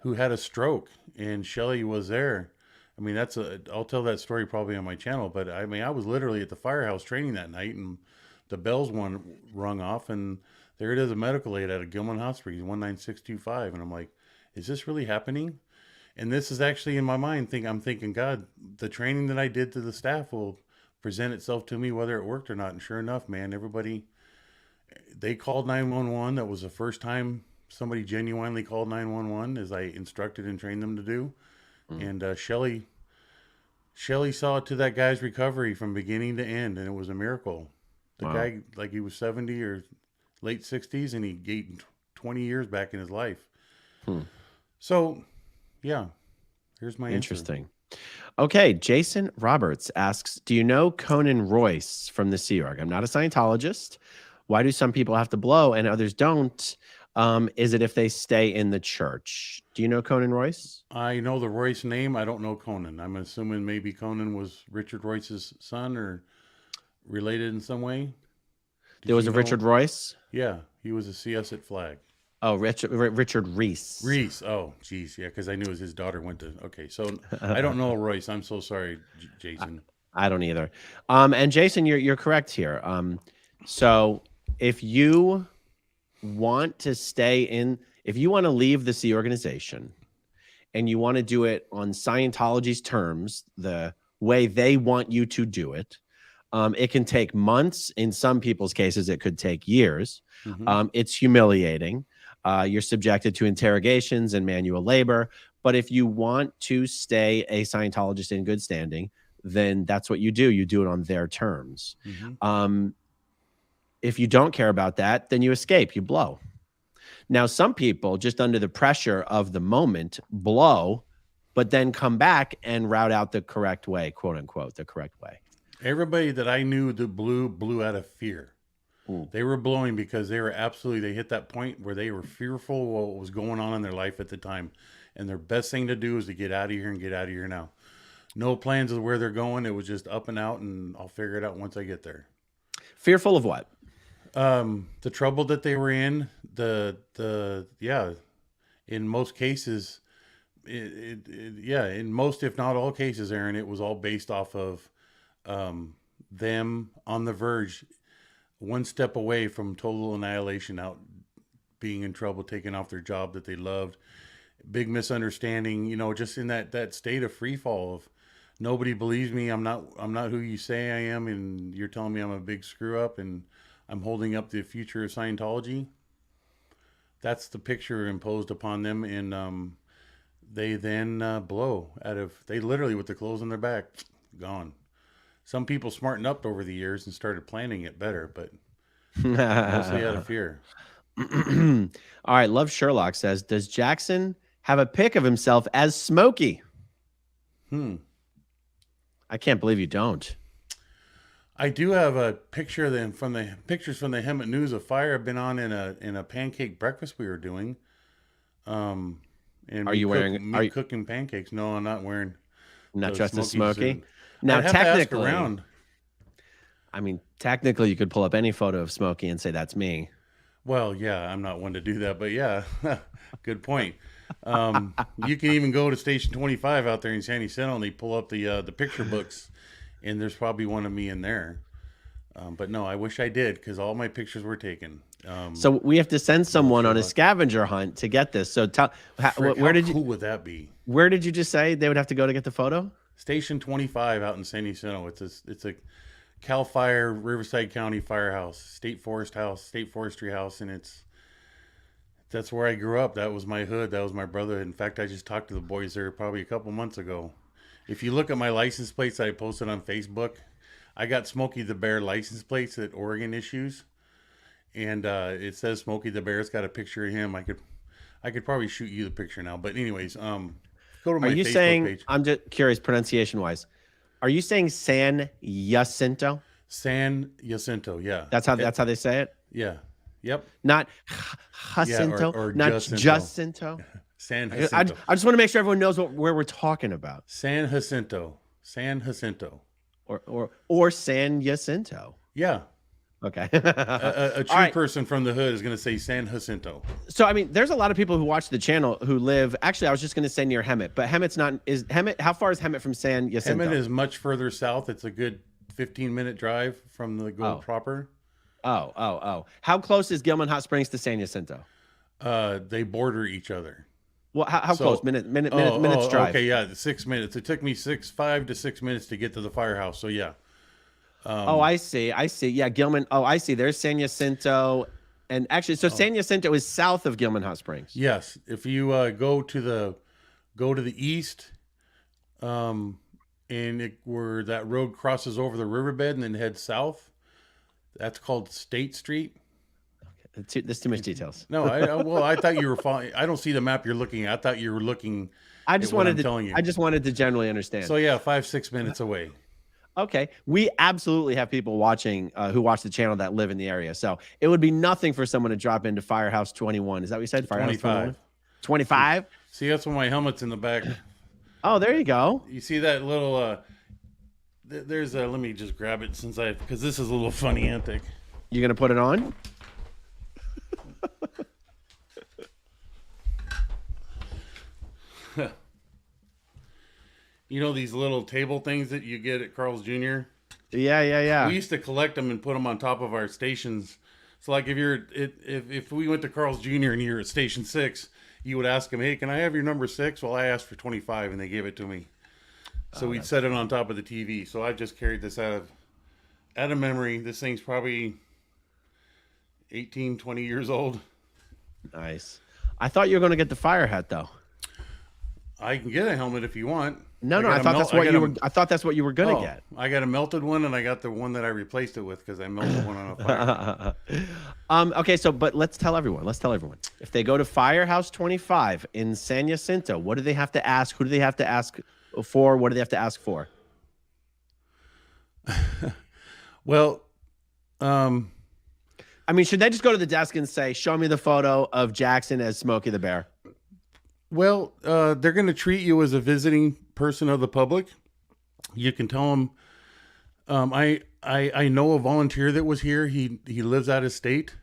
who had a stroke, and Shelly was there. I'll tell that story probably on my channel, but I was literally at the firehouse training that night, and the bells rung off, and there it is, a medical aid out of Gilman Hospital, 19625. And I'm like, is this really happening? And this is actually in my mind. I'm thinking, God, the training that I did to the staff will present itself to me whether it worked or not. And sure enough, man, they called 911. That was the first time somebody genuinely called 911, as I instructed and trained them to do. And Shelly saw to that guy's recovery from beginning to end, and it was a miracle. The guy, like, he was 70 or late 60s, and he gained 20 years back in his life. So, yeah, here's my answer. Interesting. Okay, Jason Roberts asks, do you know Conan Royce from the Sea Org? I'm not a Scientologist. Why do some people have to blow and others don't? Is it if they stay in the church? Do you know Conan Royce? I know the Royce name. I don't know Conan. I'm assuming maybe Conan was Richard Royce's son or related in some way. There Did was you a know? Richard Royce. Yeah, he was a CS at Flag. Oh, Richard Reese. Reese. Oh, geez. Yeah, because I knew his daughter went to. Okay, so I don't know Royce. I'm so sorry, Jason. I don't either. And Jason, you're correct here. So if you want to stay in, if you want to leave the Sea organization and you want to do it on Scientology's terms, the way they want you to do it, it can take months. In some people's cases, it could take years. It's humiliating. You're subjected to interrogations and manual labor. But if you want to stay a Scientologist in good standing, then that's what you do. You do it on their terms. If you don't care about that, then you escape, you blow. Now, some people just under the pressure of the moment blow, but then come back and route out the correct way, quote unquote, the correct way. Everybody that I knew that blew out of fear. They were blowing because they were they hit that point where they were fearful of what was going on in their life at the time. And their best thing to do is to get out of here and get out of here now. No plans of where they're going. It was just up and out, and I'll figure it out once I get there. Fearful of what? The trouble that they were in, in most cases, in most, if not all cases, Aaron, it was all based off of them on the verge, one step away from total annihilation, out being in trouble, taking off their job that they loved, big misunderstanding, just in that state of free fall of nobody believes me. I'm not who you say I am, and you're telling me I'm a big screw up and I'm holding up the future of Scientology. That's the picture imposed upon them, and they then blow out of. They literally, with the clothes on their back, gone. Some people smartened up over the years and started planning it better, but mostly out of fear. All right, Love Sherlock says, does Jackson have a pic of himself as Smokey? I can't believe you don't. I do have a picture of them from the Hemet News of Fire I've been on in a pancake breakfast we were doing. And are you wearing cooking pancakes? No, I'm not wearing. Not just a Smokey Smokey. suit. Now, I'd have to ask technically, around. I mean, technically, you could pull up any photo of Smokey and say that's me. Well, yeah, I'm not one to do that, but yeah, good point. You can even go to Station 25 out there in San Jacinto and they pull up the picture books, and there's probably one of me in there. But no, I wish I did, because all my pictures were taken. So we have to send someone on a scavenger hunt to get this. So where did you? How cool would that be? Where did you just say they would have to go to get the photo? Station 25 out in San Jacinto. It's a Cal Fire Riverside County Firehouse, State Forestry House, and that's where I grew up. That was my hood. That was my brother. In fact, I just talked to the boys there probably a couple months ago. If you look at my license plates that I posted on Facebook, I got Smokey the Bear license plates that Oregon issues, and it says Smokey the Bear. It's got a picture of him. I could probably shoot you the picture now. But anyways, go to my Facebook page. I'm just curious, pronunciation wise, are you saying San Jacinto? San Jacinto, yeah. That's how they say it. Yeah. Yep. Not Jacinto, or not Jacinto. Jacinto. San Jacinto. I just want to make sure everyone knows where we're talking about. San Jacinto. Or San Jacinto. Yeah. Okay. a true person from the hood is going to say San Jacinto. So, I mean, there's a lot of people who watch the channel who live. Actually, I was just going to say near Hemet, but Hemet's not. Is Hemet? How far is Hemet from San Jacinto? Hemet is much further south. It's a good 15-minute drive from the proper. Oh. How close is Gilman Hot Springs to San Jacinto? They border each other. Well, how close? Minutes drive. Okay, yeah, 6 minutes. It took me 5 to 6 minutes to get to the firehouse. So yeah. I see. Yeah, Gilman. Oh, I see. There's San Jacinto, and actually, so San Jacinto is south of Gilman Hot Springs. Yes, if you go to the east, where that road crosses over the riverbed and then heads south, that's called State Street. There's too much details. No, well, I thought you were following. I don't see the map you're looking at. I thought you were looking. I just at what wanted I'm to. telling you. I just wanted to generally understand. So yeah, 5-6 minutes away. Okay, we absolutely have people watching who watch the channel that live in the area. So it would be nothing for someone to drop into Firehouse 21. Is that what you said? Firehouse 25. 25. See, that's why my helmet's in the back. Oh, there you go. You see that little? There's a. Let me just grab it because this is a little funny antic. You gonna put it on? You know these little table things that you get at Carl's Jr.? Yeah. We used to collect them and put them on top of our stations. So like if we went to Carl's Jr. and you're at station 6, you would ask them, "Hey, can I have your number 6?" Well, I asked for 25 and they gave it to me. So we'd set it on top of the TV. So I just carried this out of memory. This thing's probably 18, 20 years old. Nice. I thought you were gonna get the fire hat though. I can get a helmet if you want. No, I thought that's what you were gonna get. I got a melted one, and I got the one that I replaced it with because I melted one on a fire. Okay, but let's tell everyone. If they go to Firehouse 25 in San Jacinto, what do they have to ask? Who do they have to ask for? What do they have to ask for? Well, I mean, should they just go to the desk and say, "Show me the photo of Jackson as Smokey the Bear"? Well, they're going to treat you as a visiting person of the public. You can tell them, I know a volunteer that was here. He lives out of state,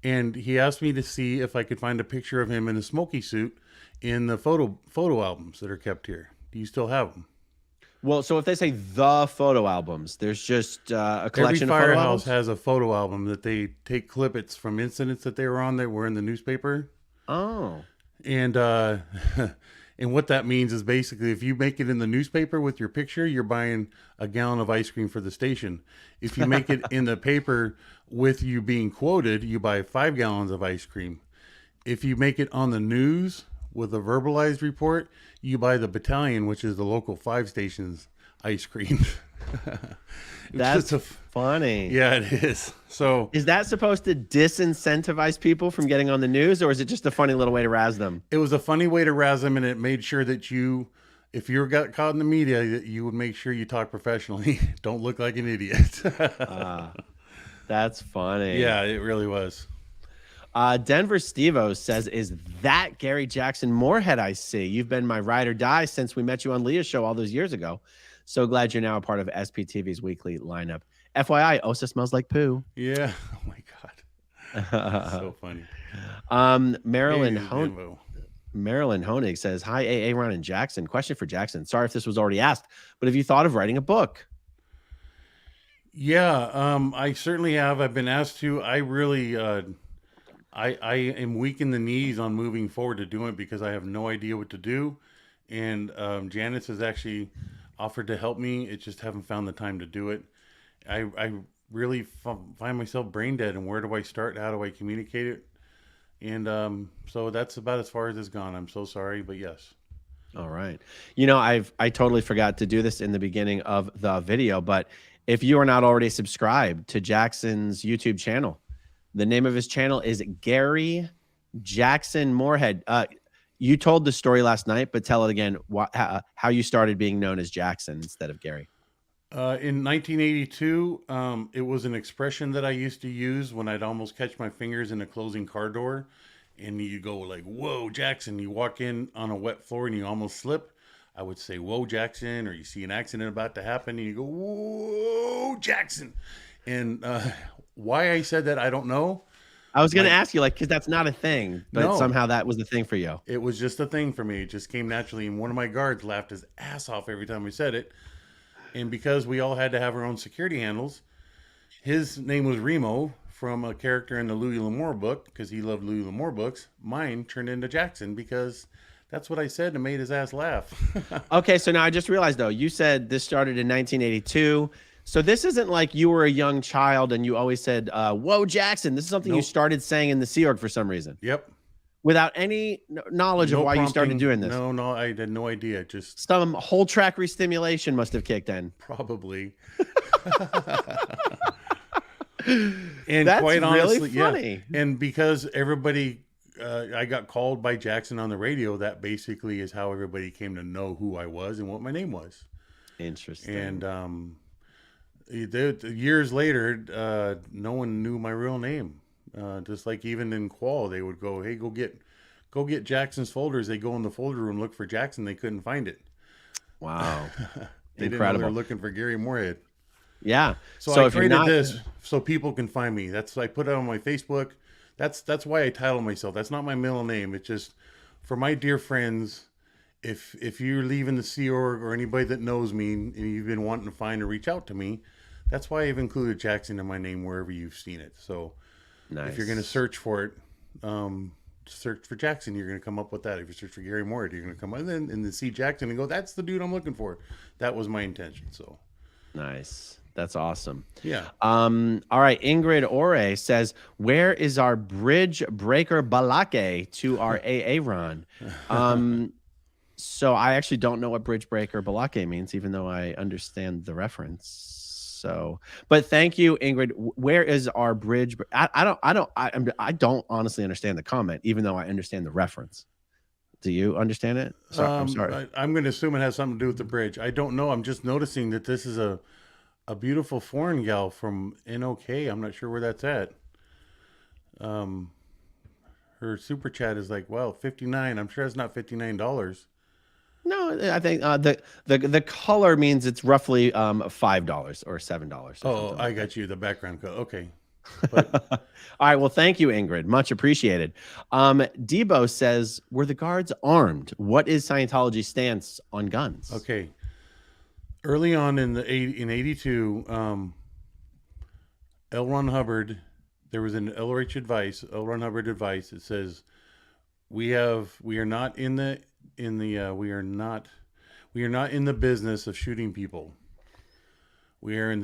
and he asked me to see if I could find a picture of him in a smoky suit in the photo albums that are kept here. Do you still have them? Well, so if they say the photo albums, there's just a collection of photo Every albums? firehouse has a photo album that they take clippets from incidents that they were on that were in the newspaper. Oh. And and what that means is basically if you make it in the newspaper with your picture, you're buying a gallon of ice cream for the station. If you make it in the paper with you being quoted, you buy 5 gallons of ice cream. If you make it on the news with a verbalized report, you buy the battalion, which is the local 5 stations ice cream. That's funny. Yeah, it is. So is that supposed to disincentivize people from getting on the news, or is it just a funny little way to razz them? It was a funny way to razz them, and it made sure that if you got caught in the media, that you would make sure you talk professionally. Don't look like an idiot. That's funny. Yeah, it really was. Denver Stevo says, "Is that Gary Jackson Morehead I see? You've been my ride or die since we met you on Leah's show all those years ago. So glad you're now a part of SPTV's weekly lineup. FYI, Osa smells like poo." Yeah. Oh my God. So funny. Marilyn Honig says, "Hi, AA, Ron, and Jackson. Question for Jackson. Sorry if this was already asked, but have you thought of writing a book?" Yeah, I certainly have. I've been asked to. I really, I am weak in the knees on moving forward to do it because I have no idea what to do. And Janice has actually offered to help me. It just haven't found the time to do it. I really find myself brain dead. And where do I start? How do I communicate it? And so that's about as far as it's gone. I'm so sorry, but yes. All right. You know, I totally forgot to do this in the beginning of the video, but if you are not already subscribed to Jackson's YouTube channel, the name of his channel is Gary Jackson Morehead. You told the story last night, but tell it again, how you started being known as Jackson instead of Gary. In 1982, it was an expression that I used to use when I'd almost catch my fingers in a closing car door. And you go like, "Whoa, Jackson." You walk in on a wet floor and you almost slip. I would say, "Whoa, Jackson," or you see an accident about to happen and you go, "Whoa, Jackson." And why I said that, I don't know. I was going to ask you, because that's not a thing, but somehow that was the thing for you. It was just a thing for me. It just came naturally. And one of my guards laughed his ass off every time we said it. And because we all had to have our own security handles, his name was Remo from a character in the Louis L'Amour book because he loved Louis L'Amour books. Mine turned into Jackson because that's what I said and made his ass laugh. Okay, so now I just realized, though, you said this started in 1982. So this isn't like you were a young child and you always said, "Whoa, Jackson." This is something you started saying in the Sea Org for some reason. Yep. Without any knowledge of why you started doing this. No, I had no idea. Just some whole track restimulation must have kicked in. Probably. And That's quite really honestly, funny. yeah. And because everybody, I got called by Jackson on the radio, that basically is how everybody came to know who I was and what my name was. Interesting. And years later, no one knew my real name. Just like even in Qual, they would go, "Hey, go get Jackson's folders." They go in the folder room, look for Jackson. They couldn't find it. Wow. They didn't know they were Incredible. looking for Gary Morehead. Yeah. So So I if you're created not, this so people can find me. I put it on my Facebook. That's why I title myself. That's not my middle name. It's just for my dear friends. If you're leaving the Sea Org or anybody that knows me and you've been wanting to find or reach out to me, that's why I've included Jackson in my name wherever you've seen it. So if you're going to nice. search for it, search for Jackson. You're going to come up with that. If you search for Gary Moore, you're going to come up and then see Jackson and go, "That's the dude I'm looking for." That was my intention. So Nice. That's awesome. yeah. All right. Ingrid Ore says, "Where is our bridge breaker balake to our AA run?" So I actually don't know what bridge breaker balake means, even though I understand the reference. So, but thank you, Ingrid. Where is our bridge? I don't honestly understand the comment, even though I understand the reference. Do you understand it? Sorry, I'm sorry. I'm going to assume it has something to do with the bridge. I don't know. I'm just noticing that this is a beautiful foreign gal from NOK. I'm not sure where that's at. Her super chat is like, "Wow, 59. I'm sure it's not $59. No, I think the color means it's roughly $5 or $7 or Oh, something I like that. got you. The background color. Okay. But All right. Well, thank you, Ingrid. Much appreciated. Debo says, "Were the guards armed? What is Scientology's stance on guns?" okay. Early on in '82, L. Ron Hubbard, there was an L. Ron Hubbard advice. It says, we are not in the we are not in the business of shooting people. We are in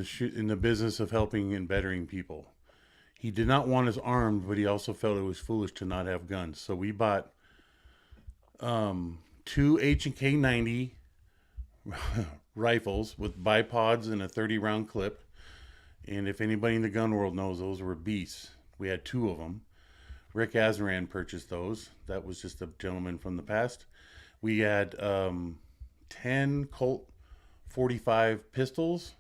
the business of helping and bettering people. He did not want us armed, but he also felt it was foolish to not have guns. So we bought two H&K 90 rifles with bipods and a 30-round clip. And if anybody in the gun world knows, those were beasts. We had two of them. Rick Azaran purchased those. That was just a gentleman from the past. We had 10 Colt 45 pistols,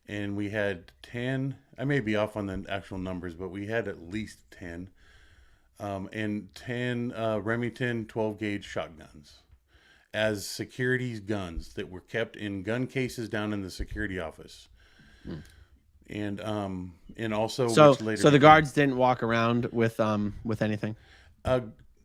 and we had 10, I may be off on the actual numbers, but we had at least 10, and 10 Remington 12 gauge shotguns as security guns that were kept in gun cases down in the security office. And also So, which later so the became, guards didn't walk around with anything.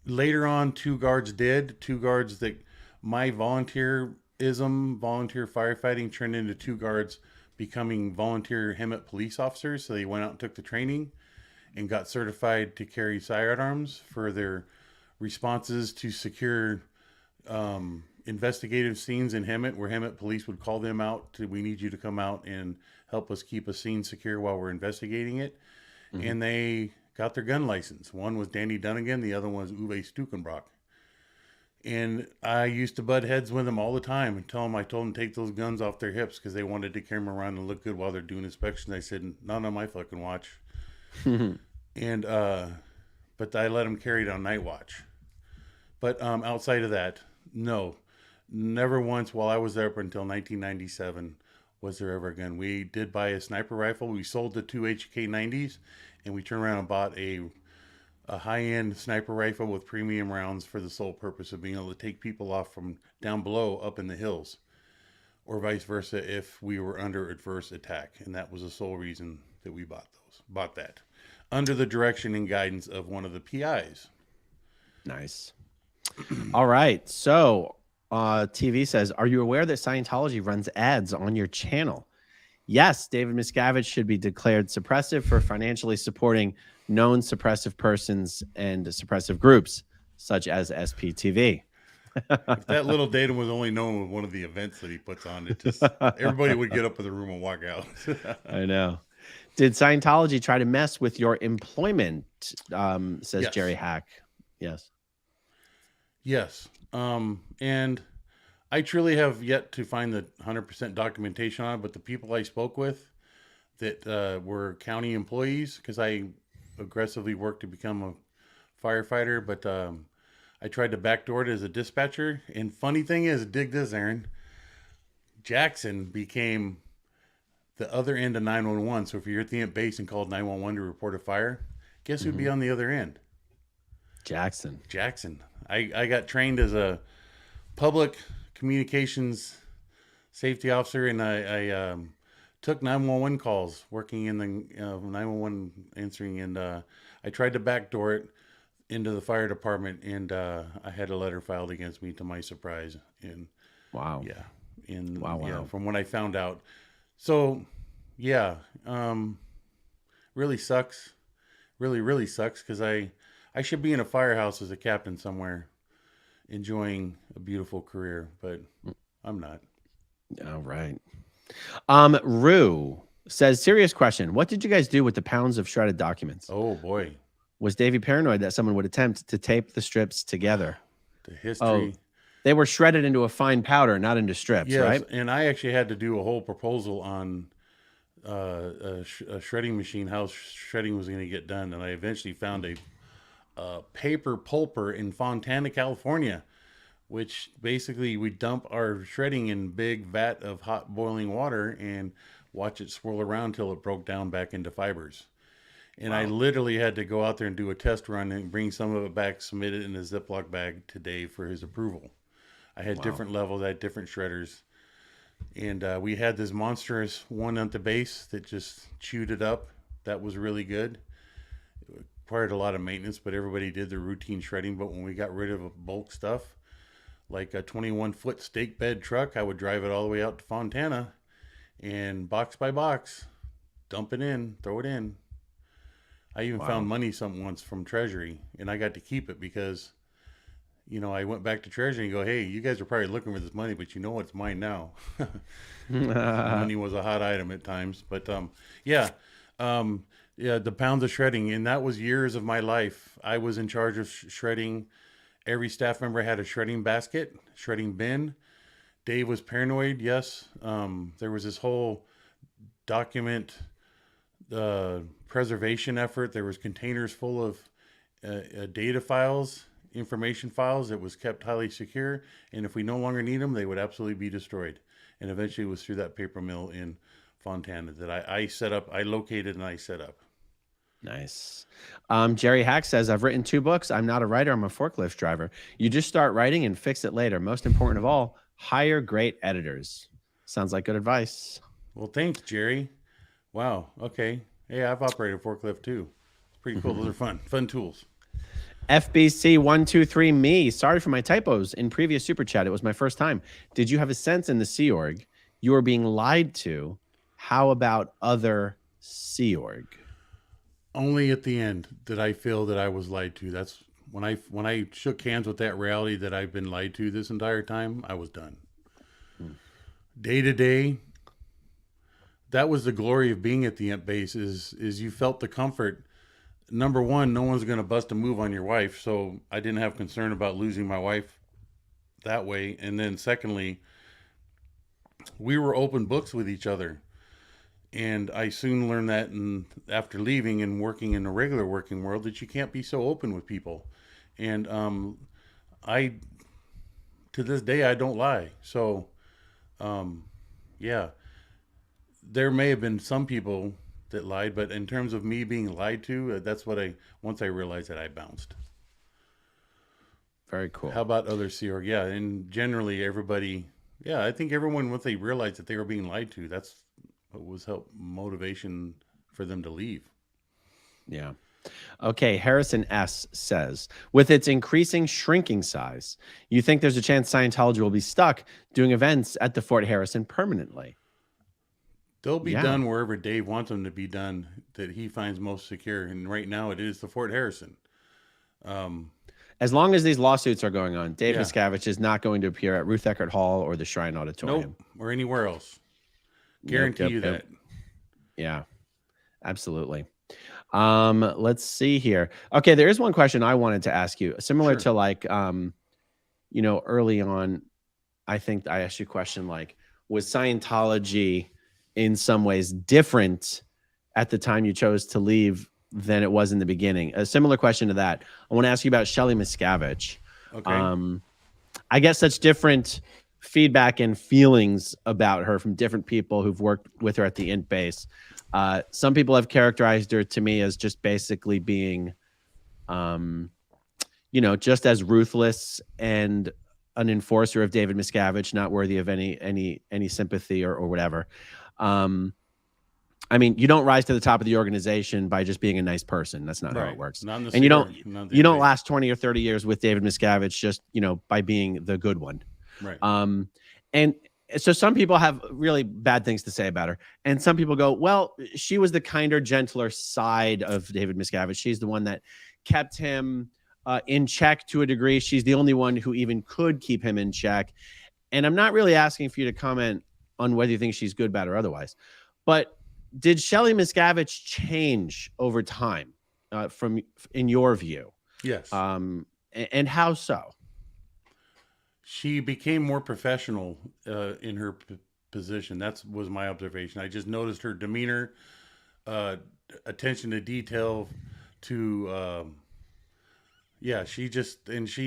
later on, two guards did. Two guards that my volunteer firefighting turned into two guards becoming volunteer Hemet police officers. So they went out and took the training and got certified to carry sidearms for their responses to secure investigative scenes in Hemet, where Hemet police would call them out to, "We need you to come out and help us keep a scene secure while we're investigating it." Mm-hmm. And they got their gun license. One was Danny Dunnigan, the other one was Uwe Stukenbrock. And I used to butt heads with them all the time and I told them to take those guns off their hips because they wanted to carry them around and look good while they're doing inspections. I said, "Not on my fucking watch." And but I let them carry it on night watch. But outside of that, no, never once while I was there up until 1997 was there ever a gun. We did buy a sniper rifle. We sold the two HK 90s, and we turned around and bought a high-end sniper rifle with premium rounds for the sole purpose of being able to take people off from down below up in the hills, or vice versa if we were under adverse attack. And that was the sole reason that we bought that under the direction and guidance of one of the PIs. Nice. All right. So TV says, "Are you aware that Scientology runs ads on your channel?" Yes, David Miscavige should be declared suppressive for financially supporting known suppressive persons and suppressive groups, such as SPTV. If that little data was only known with one of the events that he puts on, it just everybody would get up in the room and walk out. I know. Did Scientology try to mess with your employment? Says Yes. Jerry Hack. Yes. Yes. And I truly have yet to find the 100% documentation on it, but the people I spoke with, that were county employees because I aggressively worked to become a firefighter, but I tried to backdoor it as a dispatcher. And funny thing is, dig this, Aaron, Jackson became the other end of 911. So if you're at the base and called 911 to report a fire, guess who'd be on the other end? Jackson. I got trained as a public communications safety officer, and I took 911 calls working in the 911 answering, and I tried to backdoor it into the fire department, and I had a letter filed against me to my surprise. And Wow. yeah, and Wow. yeah, from what I found out. So yeah, really sucks. Really sucks because I should be in a firehouse as a captain somewhere, enjoying a beautiful career, but I'm not. All right. Rue says, serious question. What did you guys do with the pounds of shredded documents? Oh boy, Was Davey paranoid that someone would attempt to tape the strips together? the history. They were shredded into a fine powder, not into strips, Yes, right? and I actually had to do a whole proposal on a shredding machine, how shredding was going to get done, and I eventually found a paper pulper in Fontana, California, which basically we dump our shredding in big vat of hot boiling water and watch it swirl around till it broke down back into fibers. And I literally had to go out there and do a test run and bring some of it back, submit it in a Ziploc bag to Dave for his approval. I had different levels, I had different shredders. And we had this monstrous one at the base that just chewed it up. That was really good. It required a lot of maintenance, but everybody did their routine shredding. But when we got rid of bulk stuff, like a 21-foot stake bed truck, I would drive it all the way out to Fontana and box by box, dump it in, throw it in. I even found money once from Treasury, and I got to keep it because, you know, I went back to Treasury and go, hey, you guys are probably looking for this money, but you know what's mine now. Money was a hot item at times, but yeah, the pounds of shredding, and that was years of my life. I was in charge of shredding. Every staff member had a shredding basket, shredding bin. Dave was paranoid. Yes. There was this whole document preservation effort. There was containers full of data files, information files that was kept highly secure. And if we no longer need them, they would absolutely be destroyed. And eventually it was through that paper mill in Fontana that I set up, I located and I set up. Nice. Jerry Hack says, I've written 2 books. I'm not a writer. I'm a forklift driver. You just start writing and fix it later. Most important of all, hire great editors. Sounds like good advice. Well, thanks, Jerry. Wow. Okay. Hey, I've operated a forklift too. It's pretty cool. Those are fun tools. FBC123 me. Sorry for my typos in previous super chat. It was my first time. Did you have a sense in the Sea Org you were being lied to? How about other Sea Org? Only at the end did I feel that I was lied to. That's when I shook hands with that reality that I've been lied to this entire time. I was done. Day to day, that was the glory of being at the Imp base. Is you felt the comfort. Number one, no one's going to bust a move on your wife, so I didn't have concern about losing my wife that way. And then secondly, we were open books with each other. And I soon learned that after leaving and working in the regular working world that you can't be so open with people. And I, to this day, I don't lie. So, yeah, there may have been some people that lied, but in terms of me being lied to, that's what once I realized that I bounced. Very cool. How about other Sea Org? Yeah, and generally everybody, yeah, I think everyone, once they realized that they were being lied to, that's what was motivation for them to leave. Yeah. Okay. Harrison S says, with its increasing shrinking size, you think there's a chance Scientology will be stuck doing events at the Fort Harrison permanently? They'll be done wherever Dave wants them to be done, that he finds most secure. And right now it is the Fort Harrison. As long as these lawsuits are going on, Dave Miscavige is not going to appear at Ruth Eckerd Hall or the Shrine Auditorium. Nope, or anywhere else. Guarantee you that. Yeah, absolutely. Let's see here. Okay, there is one question I wanted to ask you, similar to like, you know, early on, I think I asked you a question like, was Scientology in some ways different at the time you chose to leave than it was in the beginning. A similar question to that. I want to ask you about Shelley Miscavige. Okay. I get such different feedback and feelings about her from different people who've worked with her at the int base. Some people have characterized her to me as just basically being, just as ruthless and an enforcer of David Miscavige, not worthy of any sympathy or whatever. I mean, you don't rise to the top of the organization by just being a nice person. That's not how it works. Not in the And you CR, don't last 20 or 30 years with David Miscavige just, by being the good one. Right. And so some people have really bad things to say about her. And some people go, well, she was the kinder, gentler side of David Miscavige. She's the one that kept him in check to a degree. She's the only one who even could keep him in check. And I'm not really asking for you to comment on whether you think she's good, bad, or otherwise. But did Shelley Miscavige change over time in your view? Yes. And how so? She became more professional in her position. That was my observation. I just noticed her demeanor, attention to detail, she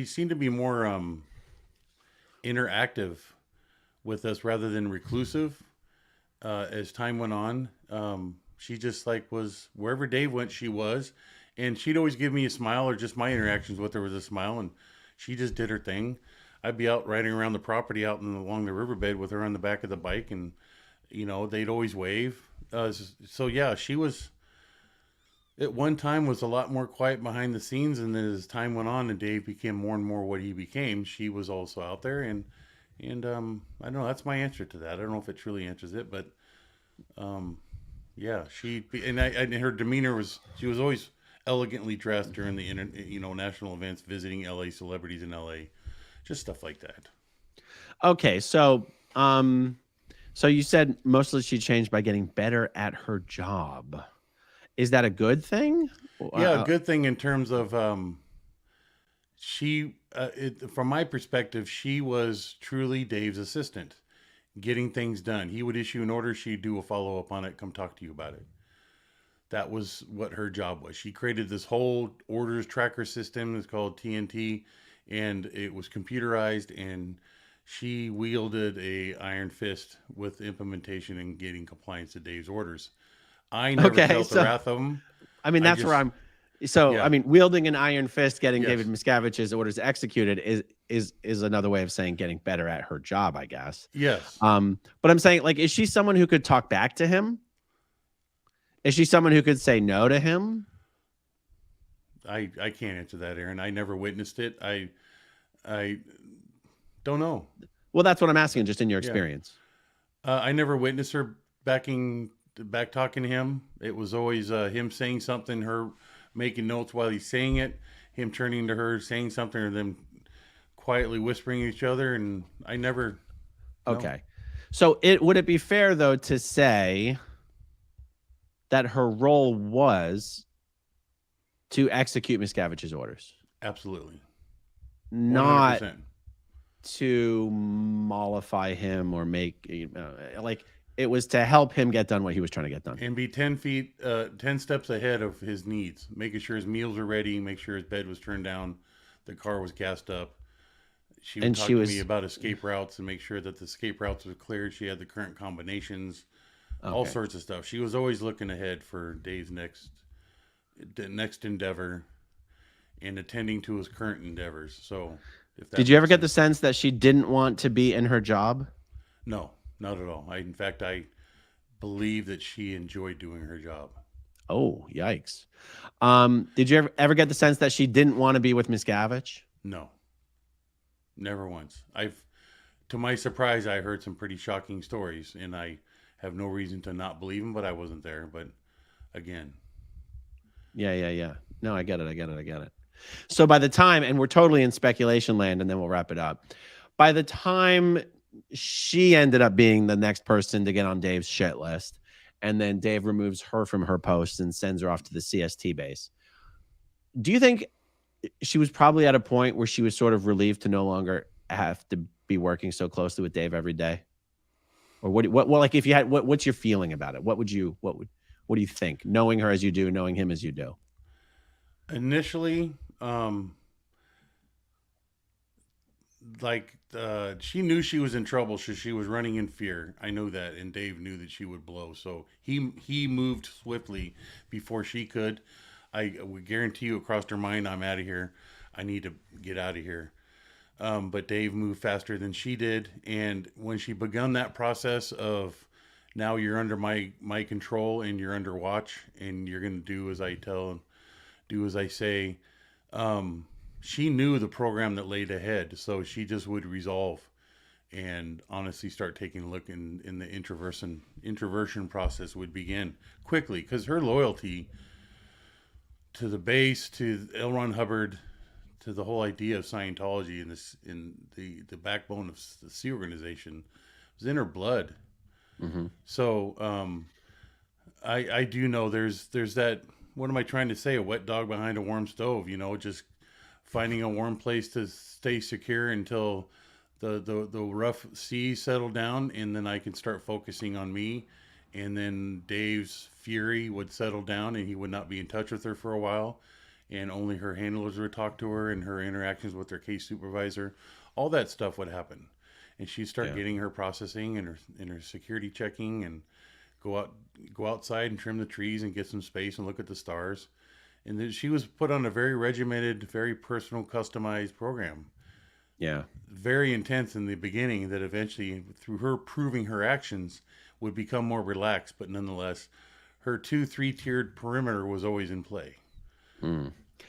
seemed to be more interactive with us rather than reclusive. As time went on, she just was wherever Dave went, she was, and she'd always give me a smile, or just my interactions with her was a smile, and she just did her thing. I'd be out riding around the property along the riverbed with her on the back of the bike, and they'd always wave. She was at one time was a lot more quiet behind the scenes, and then as time went on and Dave became more and more what he became, she was also out there, and I don't know. That's my answer to that. I don't know if it truly answers it, but her demeanor was, she was always elegantly dressed during the national events, visiting LA celebrities in LA, just stuff like that. Okay, so you said mostly she changed by getting better at her job. Is that a good thing? Yeah, a good thing in terms of from my perspective, she was truly Dave's assistant, getting things done. He would issue an order, she'd do a follow-up on it, come talk to you about it. That was what her job was. She created this whole orders tracker system. It's called TNT, and it was computerized, and she wielded a iron fist with implementation and getting compliance to Dave's orders. I never felt the wrath of him. I mean, I mean, wielding an iron fist, getting David Miscavige's orders executed is another way of saying getting better at her job, I guess. Yes. But I'm saying, is she someone who could talk back to him? Is she someone who could say no to him? I can't answer that, Aaron. I never witnessed it. I don't know. Well, that's what I'm asking, just in your experience. I never witnessed her back talking to him. It was always him saying something, her making notes while he's saying it, him turning to her, saying something, or them quietly whispering to each other. And I never. Okay. No. So would it be fair, though, to say that her role was to execute Miscavige's orders? Absolutely. 100%. Not to mollify him or make, it was to help him get done what he was trying to get done. And be 10 steps ahead of his needs, making sure his meals were ready, make sure his bed was turned down, the car was gassed up. She would talk to me about escape routes and make sure that the escape routes were cleared. She had the current combinations, all sorts of stuff. She was always looking ahead for Dave's next endeavor and attending to his current endeavors. So, did you ever get the sense that she didn't want to be in her job? No, not at all. In fact, I believe that she enjoyed doing her job. Oh, yikes. Did you ever get the sense that she didn't want to be with Miscavige? No, never once. To my surprise, I heard some pretty shocking stories, and I have no reason to not believe them, but I wasn't there. But again. Yeah. No, I get it. So by the time, and we're totally in speculation land, and then we'll wrap it up. By the time she ended up being the next person to get on Dave's shit list, and then Dave removes her from her post and sends her off to the CST base, do you think she was probably at a point where she was sort of relieved to no longer have to be working so closely with Dave every day? Or what if you had, what's your feeling about it? What would What do you think? Knowing her as you do, knowing him as you do. Initially, she knew she was in trouble, so she was running in fear. I know that, and Dave knew that she would blow, so he moved swiftly before she could. I would guarantee you, across her mind, I'm out of here. I need to get out of here. But Dave moved faster than she did, and when she begun that process of, now you're under my control and you're under watch and you're going to do as I tell, do as I say. She knew the program that laid ahead, so she just would resolve and honestly start taking a look in the introversion process would begin quickly, because her loyalty to the base, to L. Ron Hubbard, to the whole idea of Scientology and this in the backbone of the Sea Organization was in her blood. Mm-hmm. So I do know there's that, what am I trying to say? A wet dog behind a warm stove, just finding a warm place to stay secure until the rough seas settle down, and then I can start focusing on me. And then Dave's fury would settle down and he would not be in touch with her for a while. And only her handlers would talk to her, and her interactions with her case supervisor, all that stuff would happen. And she'd start getting her processing and her security checking, and go outside and trim the trees and get some space and look at the stars. And then she was put on a very regimented, very personal, customized program. Yeah. Very intense in the beginning, that eventually, through her proving her actions, would become more relaxed. But nonetheless, her 2-3 tiered perimeter was always in play.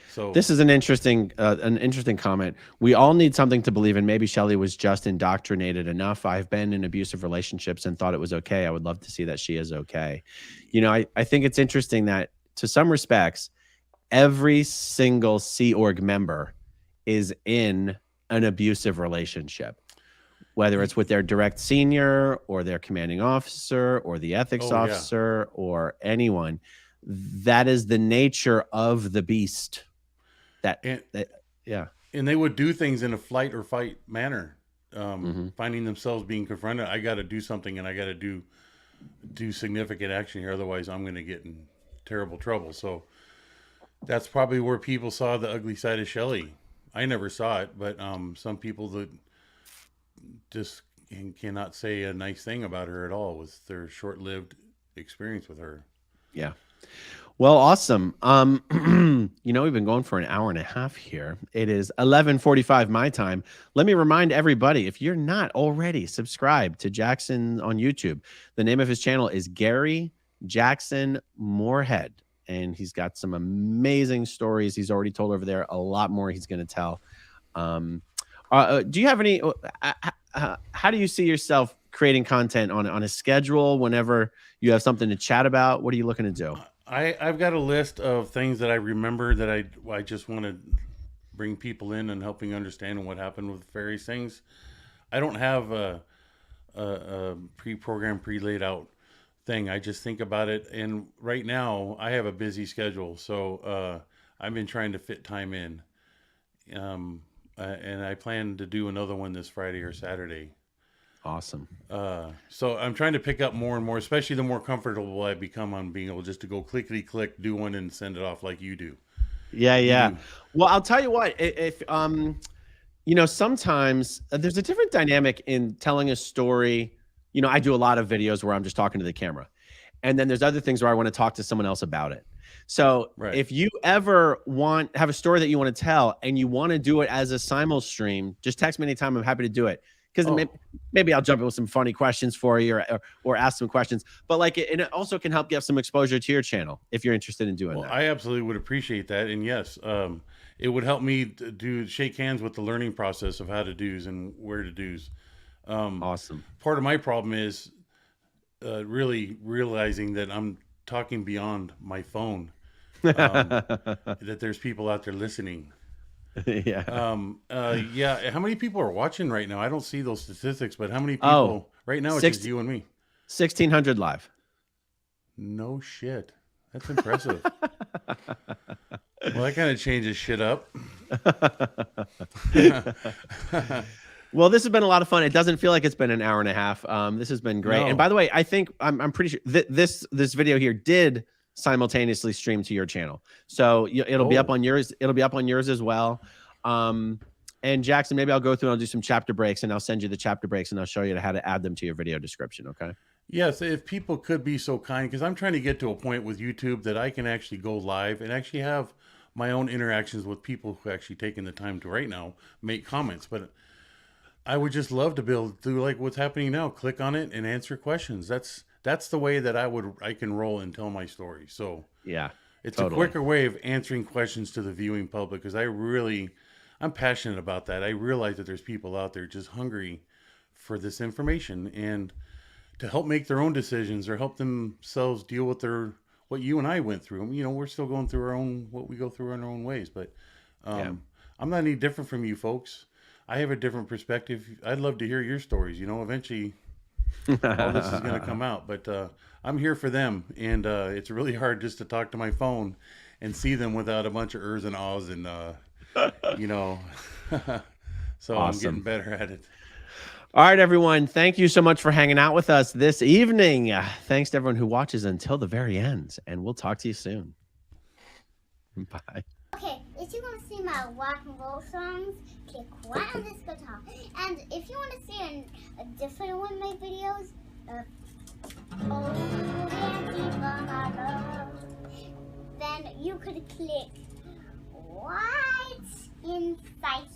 So this is an interesting comment. We all need something to believe in. Maybe Shelley was just indoctrinated enough. I've been in abusive relationships and thought it was okay. I would love to see that she is okay. I think it's interesting that, to some respects, every single Sea Org member is in an abusive relationship, whether it's with their direct senior or their commanding officer or the ethics officer or anyone. That is the nature of the beast. And they would do things in a flight or fight manner, finding themselves being confronted. I got to do something, and I got to do significant action here, otherwise I'm going to get in terrible trouble. So that's probably where people saw the ugly side of Shelley. I never saw it, but some people that just cannot say a nice thing about her at all with their short-lived experience with her. Yeah. Well, awesome. We've been going for an hour and a half here. It is 11:45 my time. Let me remind everybody, if you're not already subscribed to Jackson on YouTube, the name of his channel is Gary Jackson Morehead, and he's got some amazing stories he's already told over there. A lot more he's going to tell. Do you have any? How do you see yourself creating content on a schedule whenever you have something to chat about? What are you looking to do? I've got a list of things that I remember that I just want to bring people in and helping understand what happened with various things. I don't have a pre-programmed, pre-laid out thing. I just think about it. And right now I have a busy schedule. So I've been trying to fit time in. And I plan to do another one this Friday or Saturday. Awesome. So I'm trying to pick up more and more, especially the more comfortable I become on being able just to go clickety click, do one and send it off like you do. Yeah. Well, I'll tell you what, if sometimes there's a different dynamic in telling a story. I do a lot of videos where I'm just talking to the camera, and then there's other things where I want to talk to someone else about it. So if you ever have a story that you want to tell and you want to do it as a simul stream, just text me anytime. I'm happy to do it. Because maybe I'll jump in with some funny questions for you or ask some questions. But it also can help get some exposure to your channel if you're interested in doing that. I absolutely would appreciate that. And yes, it would help me shake hands with the learning process of how to do's and where to do's. Awesome. Part of my problem is really realizing that I'm talking beyond my phone, that there's people out there listening. Yeah. How many people are watching right now? I don't see those statistics, but how many people right now? It's just you and me. 1,600 live. No shit. That's impressive. Well, that kind of changes shit up. Well, this has been a lot of fun. It doesn't feel like it's been an hour and a half. This has been great. No. And by the way, I think I'm pretty sure this video here did simultaneously stream to your channel, so it'll be up on yours. It'll be up on yours as well. And Jackson, maybe I'll go through and I'll do some chapter breaks, and I'll send you the chapter breaks, and I'll show you how to add them to your video description. Okay. Yes, if people could be so kind, because I'm trying to get to a point with YouTube that I can actually go live and actually have my own interactions with people who actually taking the time to right now make comments. But I would just love to be able to do like what's happening now. Click on it and answer questions. That's the way that I can roll and tell my story. So yeah, it's totally. a quicker way of answering questions to the viewing public, because I'm passionate about that. I realize that there's people out there just hungry for this information and to help make their own decisions or help themselves deal with what you and I went through. You know, we're still going through what we go through in our own ways, but I'm not any different from you folks. I have a different perspective. I'd love to hear your stories. You know, eventually all this is going to come out, but I'm here for them. And it's really hard just to talk to my phone and see them without a bunch of ers and ahs and, you know, so awesome. I'm getting better at it. All right, everyone. Thank you so much for hanging out with us this evening. Thanks to everyone who watches until the very end, and we'll talk to you soon. Bye. Okay, if you want to see my rock and roll songs, click right on this guitar. And if you want to see a different one of my videos, then you could click right inside